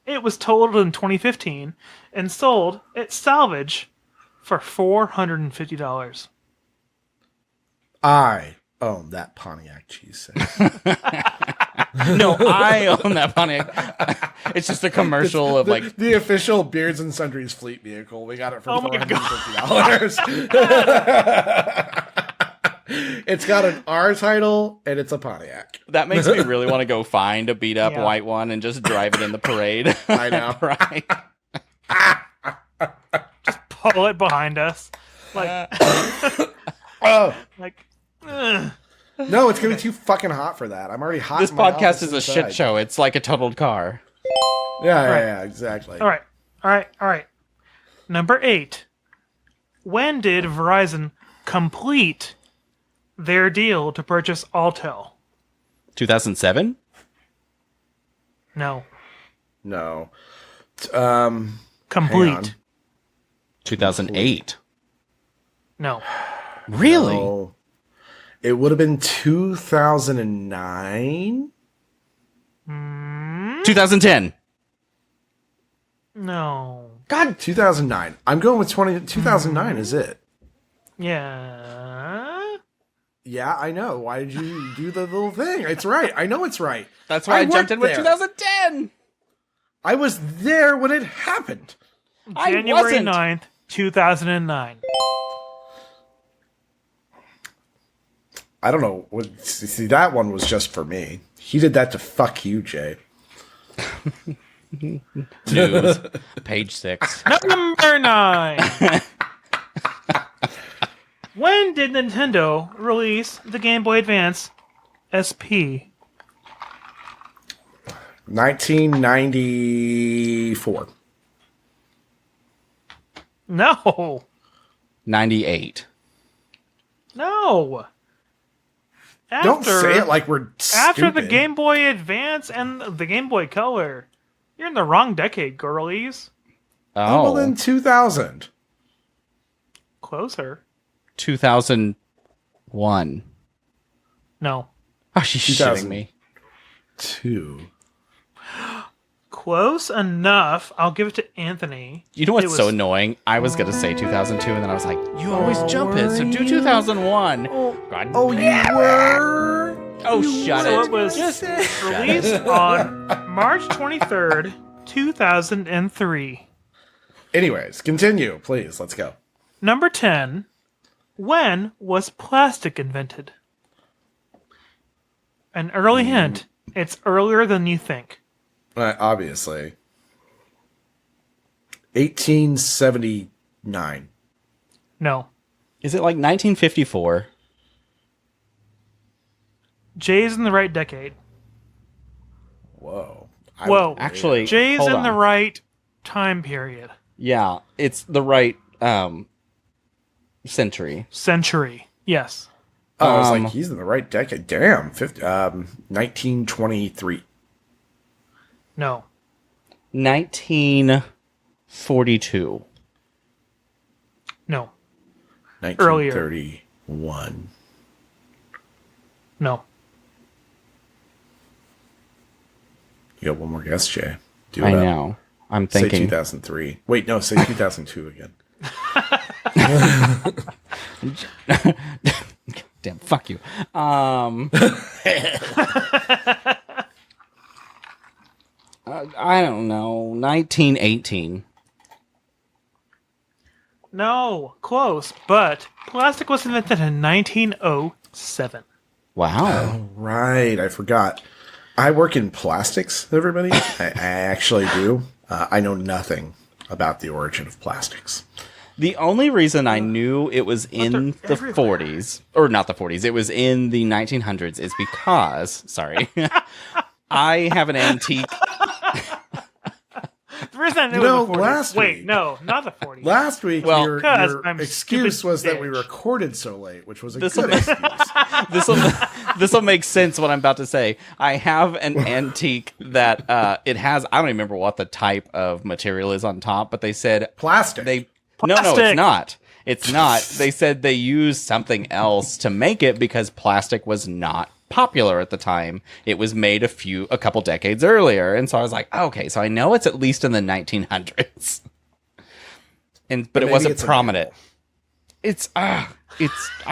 Speaker 6: it was totaled in 2015 and sold at salvage for $450.
Speaker 4: I own that Pontiac cheese.
Speaker 5: No, I own that Pontiac. It's just a commercial of like
Speaker 4: the official Beards and Sundries fleet vehicle. We got it for
Speaker 6: Oh my
Speaker 4: $450. It's got an R title and it's a Pontiac.
Speaker 5: that makes me really want to go find a beat up
Speaker 6: Yeah.
Speaker 5: white one and just drive it in the parade.
Speaker 4: I know.
Speaker 5: Right.
Speaker 6: Pull it behind us. Like,
Speaker 4: Oh
Speaker 6: ugh.
Speaker 4: no, it's gonna be too fucking hot for that. I'm already hot.
Speaker 5: This
Speaker 4: in my
Speaker 5: podcast
Speaker 4: office
Speaker 5: is a
Speaker 4: inside.
Speaker 5: shit show. It's like a totaled car.
Speaker 4: Yeah, exactly.
Speaker 6: All right. Number 8. When did Verizon complete their deal to purchase Altel?
Speaker 5: 2007?
Speaker 6: No.
Speaker 4: No.
Speaker 6: Complete.
Speaker 4: on.
Speaker 5: 2008.
Speaker 6: No.
Speaker 5: Really?
Speaker 4: No. It would have been 2009.
Speaker 6: Hmm?
Speaker 5: 2010.
Speaker 6: No.
Speaker 4: God, 2009. I'm going with 2009 is it?
Speaker 6: Yeah.
Speaker 4: Yeah, I know. Why did you do the little thing? It's right. I know it's right.
Speaker 5: That's why I jumped in with
Speaker 4: there.
Speaker 5: 2010.
Speaker 4: I was there when it happened.
Speaker 6: January 9th, 2009.
Speaker 4: I don't know. See, that one was just for me. He did that to fuck you, Jay.
Speaker 5: News. Page 6.
Speaker 6: Number 9. When did Nintendo release the Game Boy Advance SP?
Speaker 4: 1994.
Speaker 6: No.
Speaker 5: 98.
Speaker 6: No.
Speaker 4: Don't say it like we're
Speaker 6: After the
Speaker 4: stupid.
Speaker 6: Game Boy Advance and the Game Boy Color. You're in the wrong decade, girlies.
Speaker 4: Oh, well then 2000.
Speaker 6: Closer.
Speaker 5: 2001.
Speaker 6: No.
Speaker 5: Oh, she's shitting me.
Speaker 4: 2.
Speaker 6: Close enough. I'll give it to Anthony.
Speaker 5: You know what's
Speaker 6: It was-
Speaker 5: so annoying? I was going to say 2002, and then I was like, you always jump it, so do 2001. God
Speaker 4: Oh, you were?
Speaker 5: Oh, shut
Speaker 6: So
Speaker 5: it.
Speaker 6: it was
Speaker 5: Just
Speaker 6: released on March 23rd, 2003.
Speaker 4: Anyways, continue, please. Let's go.
Speaker 6: Number 10. When was plastic invented? An early hint. It's earlier than you think.
Speaker 4: Obviously. 1879.
Speaker 6: No.
Speaker 5: Is it like 1954?
Speaker 6: Jay's in the right decade.
Speaker 4: Whoa.
Speaker 6: Whoa.
Speaker 5: Actually,
Speaker 6: Jay's
Speaker 5: hold
Speaker 6: in
Speaker 5: on.
Speaker 6: the right time period.
Speaker 5: Yeah, it's the right century.
Speaker 6: Century. Yes.
Speaker 4: Oh, I was like, he's in the right decade. Damn. 1923.
Speaker 6: No.
Speaker 5: 1942.
Speaker 6: No. Earlier.
Speaker 4: 1931.
Speaker 6: No.
Speaker 4: You got one more guess, Jay. Do
Speaker 5: I
Speaker 4: it up.
Speaker 5: know. I'm
Speaker 4: Say
Speaker 5: thinking.
Speaker 4: 2003. Wait, no, say 2002 again.
Speaker 5: Damn, fuck you. I don't know. 1918.
Speaker 6: No. Close. But plastic was invented in 1907.
Speaker 5: Wow.
Speaker 4: Right, I forgot. I work in plastics, everybody. I actually do. I know nothing about the origin of plastics.
Speaker 5: The only reason I knew it was in the
Speaker 6: everywhere.
Speaker 5: 40s, or not the 40s, it was in the 1900s, is because, sorry, I have an antique.
Speaker 6: The reason I knew
Speaker 4: No,
Speaker 6: it was the 40s.
Speaker 4: last
Speaker 6: Wait,
Speaker 4: week.
Speaker 6: no, not the 40s.
Speaker 4: Last week,
Speaker 5: Well,
Speaker 4: your
Speaker 6: 'cause I'm
Speaker 4: excuse
Speaker 6: stupid
Speaker 4: was that we
Speaker 6: bitch.
Speaker 4: recorded so late, which was a
Speaker 5: This'll
Speaker 4: good
Speaker 5: make-
Speaker 4: excuse.
Speaker 5: This will make sense what I'm about to say. I have an antique that it has. I don't remember what the type of material is on top, but they said
Speaker 4: Plastic.
Speaker 5: No,
Speaker 6: Plastic.
Speaker 5: it's not. It's not. They said they used something else to make it because plastic was not popular at the time. It was made a couple decades earlier, and so I was like, okay, so I know it's at least in the 1900s. But it
Speaker 4: maybe
Speaker 5: wasn't
Speaker 4: it's a
Speaker 5: prominent. It's I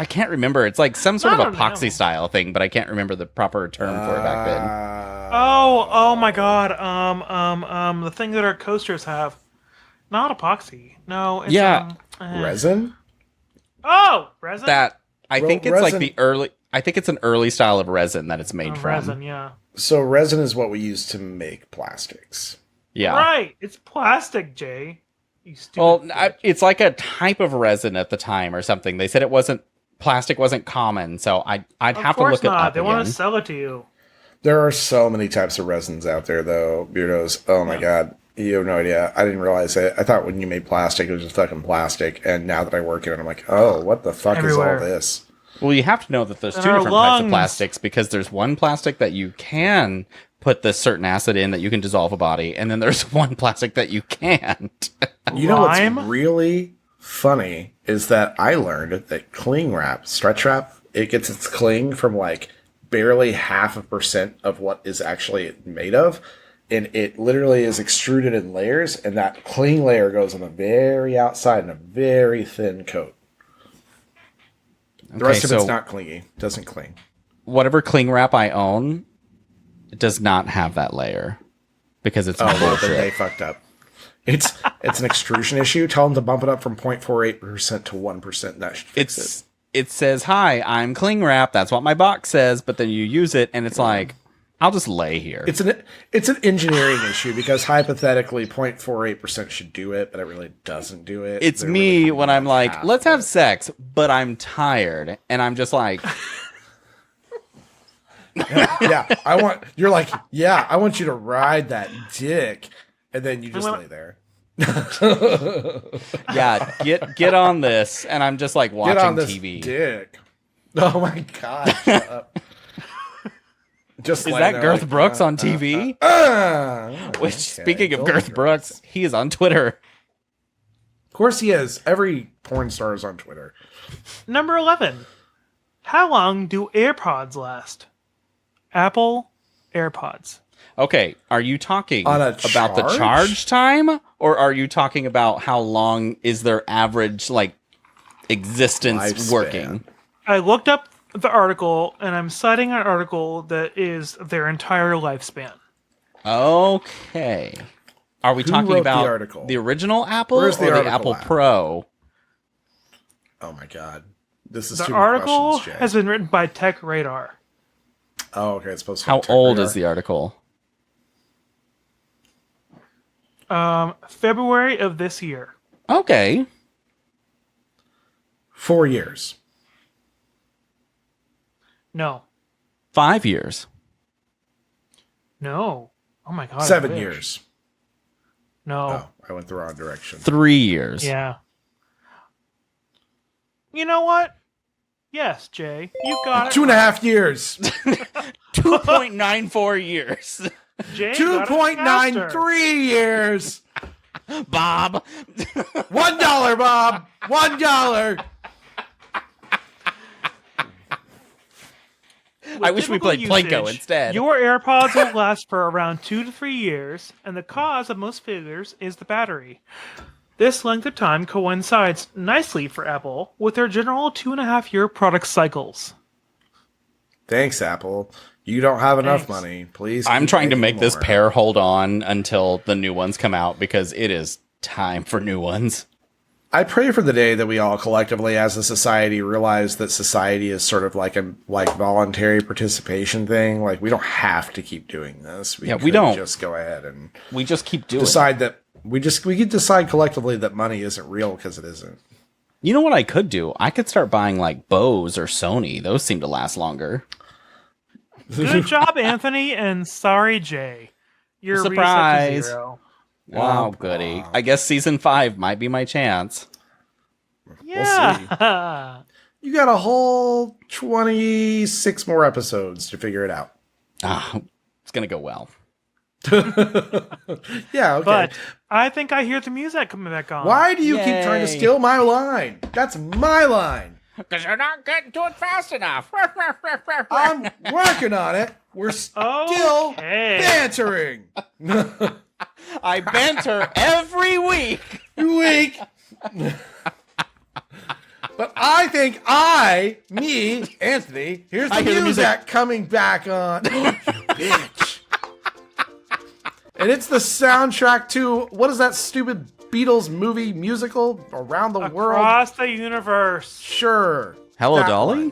Speaker 5: can't remember. It's like some sort of
Speaker 6: I don't
Speaker 5: epoxy
Speaker 6: know.
Speaker 5: style thing, but I can't remember the proper term for it back then.
Speaker 6: Oh my god. The thing that our coasters have. Not epoxy. No, it's
Speaker 5: Yeah.
Speaker 4: Resin?
Speaker 6: Oh, resin?
Speaker 5: That I
Speaker 4: Well,
Speaker 5: think it's like
Speaker 4: resin-
Speaker 5: the early. I think it's an early style of resin that it's made from.
Speaker 6: Resin, yeah.
Speaker 4: So resin is what we use to make plastics.
Speaker 5: Yeah.
Speaker 6: Right. It's plastic, Jay. You stupid.
Speaker 5: Well,
Speaker 6: bitch.
Speaker 5: it's like a type of resin at the time or something. They said it wasn't plastic wasn't common, so I'd
Speaker 6: Of
Speaker 5: have to
Speaker 6: course
Speaker 5: look it
Speaker 6: not.
Speaker 5: up
Speaker 6: They
Speaker 5: again.
Speaker 6: want to sell it to you.
Speaker 4: There are so many types of resins out there, though, Beardos. Oh my god. You have no idea. I didn't realize it. I thought when you made plastic, it was just fucking plastic. And now that I work in it, I'm like, oh, what the fuck
Speaker 6: Everywhere.
Speaker 4: is all this?
Speaker 5: Well, you have to know that there's
Speaker 6: And
Speaker 5: two
Speaker 6: our
Speaker 5: different types of
Speaker 6: lungs.
Speaker 5: plastics because there's one plastic that you can put this certain acid in that you can dissolve a body, and then there's one plastic that you can't.
Speaker 4: You know what's
Speaker 6: Lime?
Speaker 4: really funny is that I learned that cling wrap, stretch wrap, it gets its cling from like barely 0.5% of what is actually made of. and it literally is extruded in layers, and that cling layer goes on the very outside in a very thin coat. The rest of it's not clingy. It doesn't cling.
Speaker 5: Whatever cling wrap I own, it does not have that layer because it's bullshit.
Speaker 4: Then they fucked up. It's an extrusion issue. Tell them to bump it up from 0.48% to 1%. That should fix it.
Speaker 5: It says, "Hi, I'm cling wrap." That's what my box says. But then you use it, and it's like, I'll just lay here.
Speaker 4: It's an engineering issue because hypothetically 0.48% should do it, but it really doesn't do it.
Speaker 5: It's me when I'm like, let's have sex, but I'm tired, and I'm just like,
Speaker 4: I want you to ride that dick, and then you just lay there.
Speaker 5: yeah, get on this, and I'm just like watching
Speaker 4: get on this
Speaker 5: TV.
Speaker 4: Dick. Oh my god! Shut up. Just
Speaker 5: is that Girth Brooks on TV? Which, speaking of Girth Brooks, he is on Twitter.
Speaker 4: Of course he is. Every porn star is on Twitter.
Speaker 6: Number 11. How long do AirPods last? Apple AirPods.
Speaker 5: Okay, are you talking
Speaker 4: on
Speaker 5: about the charge time, or are you talking about how long is their average existence
Speaker 4: lifespan
Speaker 5: working?
Speaker 6: I looked up the article, and I'm citing an article that is their entire lifespan.
Speaker 5: Okay. Are we talking about the original Apple or the Apple Pro?
Speaker 4: Oh my god. This is
Speaker 6: the
Speaker 4: too many
Speaker 6: article
Speaker 4: questions, Jay.
Speaker 6: has been written by Tech Radar.
Speaker 4: Oh, okay. It's supposed to be
Speaker 5: How old is the article?
Speaker 6: February of this year.
Speaker 5: Okay.
Speaker 4: 4 years.
Speaker 6: No.
Speaker 5: 5 years.
Speaker 6: No. Oh my god.
Speaker 4: 7 years.
Speaker 6: No.
Speaker 4: Oh, I went the wrong direction.
Speaker 5: 3 years.
Speaker 6: Yeah. You know what? Yes, Jay. You got it.
Speaker 4: 2.5 years.
Speaker 5: 2.94 years.
Speaker 6: Jay
Speaker 4: 2.93 years.
Speaker 5: Bob.
Speaker 4: $1, Bob. $1.
Speaker 5: I wish we played Plinko instead.
Speaker 6: Your AirPods will last for around 2 to 3 years, and the cause of most failures is the battery. This length of time coincides nicely for Apple with their general 2.5-year product cycles.
Speaker 4: Thanks, Apple. You don't have enough money. Please.
Speaker 5: I'm trying to make this pair hold on until the new ones come out because it is time for new ones.
Speaker 4: I pray for the day that we all collectively as a society realize that society is sort of like a voluntary participation thing. Like, we don't have to keep doing this.
Speaker 5: We don't.
Speaker 4: Just go ahead and
Speaker 5: we just keep doing
Speaker 4: decide that we could decide collectively that money isn't real because it isn't.
Speaker 5: You know what I could do? I could start buying Bose or Sony. Those seem to last longer.
Speaker 6: Good job, Anthony, and sorry, Jay. Your
Speaker 5: surprise.
Speaker 6: Reset to 0.
Speaker 5: Wow, goody. I guess season 5 might be my chance.
Speaker 6: Yeah.
Speaker 4: We'll see. You got a whole 26 more episodes to figure it out.
Speaker 5: It's going to go well.
Speaker 4: Yeah, okay.
Speaker 6: But I think I hear the music coming back on.
Speaker 4: Why do you keep trying to steal my line? That's my line.
Speaker 7: Because you're not getting to it fast enough.
Speaker 4: I'm working on it. We're still bantering.
Speaker 5: I banter every week.
Speaker 4: But I think Anthony, here's the music coming back on. Bitch. And it's the soundtrack to, what is that stupid Beatles movie musical Around the World?
Speaker 6: Across the Universe.
Speaker 4: Sure.
Speaker 5: Hello, Dolly?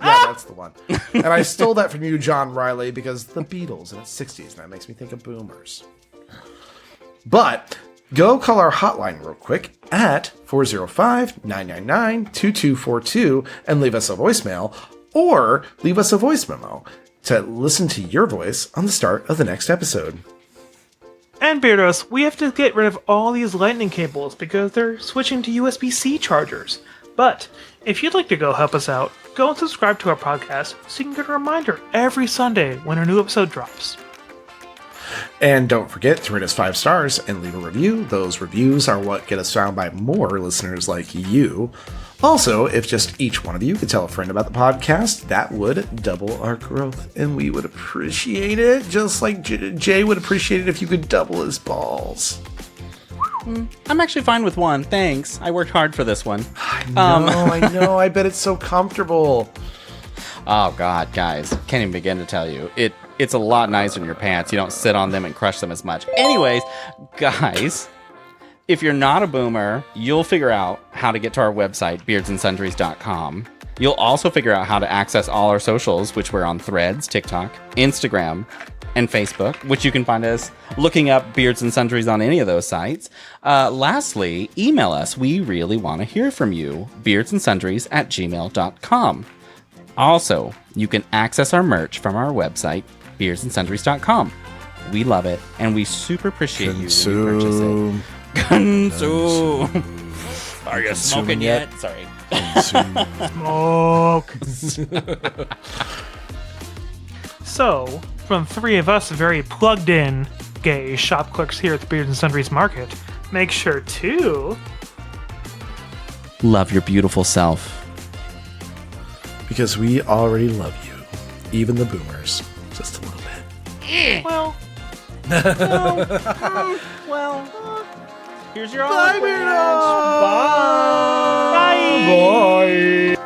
Speaker 4: Yeah, that's the one. And I stole that from you, John Riley, because the Beatles in its 60s, and that makes me think of boomers. But go call our hotline real quick at 405-999-2242 and leave us a voicemail, or leave us a voice memo to listen to your voice on the start of the next episode.
Speaker 6: And Beardos, we have to get rid of all these lightning cables because they're switching to USB-C chargers. But if you'd like to go help us out, go and subscribe to our podcast so you can get a reminder every Sunday when a new episode drops.
Speaker 4: And don't forget to rate us 5 stars and leave a review. Those reviews are what get us found by more listeners like you. Also, if just each one of you could tell a friend about the podcast, that would double our growth, and we would appreciate it, just like Jay would appreciate it if you could double his balls.
Speaker 5: I'm actually fine with one. Thanks. I worked hard for this one.
Speaker 4: I know. I bet it's so comfortable.
Speaker 5: Oh, God, guys. Can't even begin to tell you. It's a lot nicer in your pants. You don't sit on them and crush them as much. Anyways, guys, if you're not a boomer, you'll figure out how to get to our website, beardsandsundries.com. You'll also figure out how to access all our socials, which we're on Threads, TikTok, Instagram, and Facebook, which you can find us looking up Beards and Sundries on any of those sites. Lastly, email us. We really want to hear from you. beardsandsundries@gmail.com. Also, you can access our merch from our website, beardsandsundries.com. We love it, and we super appreciate you when you purchase it. Consume. Are you smoking yet? Sorry.
Speaker 6: Smoke. So, from 3 of us very plugged in gay shop clerks here at the Beards and Sundries Market, make sure to
Speaker 5: Love your beautiful self.
Speaker 4: Because we already love you. Even the boomers. Just a little bit.
Speaker 6: well,
Speaker 5: Here's your
Speaker 4: Bye,
Speaker 5: olive branch.
Speaker 4: Beardo!
Speaker 6: bye.
Speaker 4: Bye.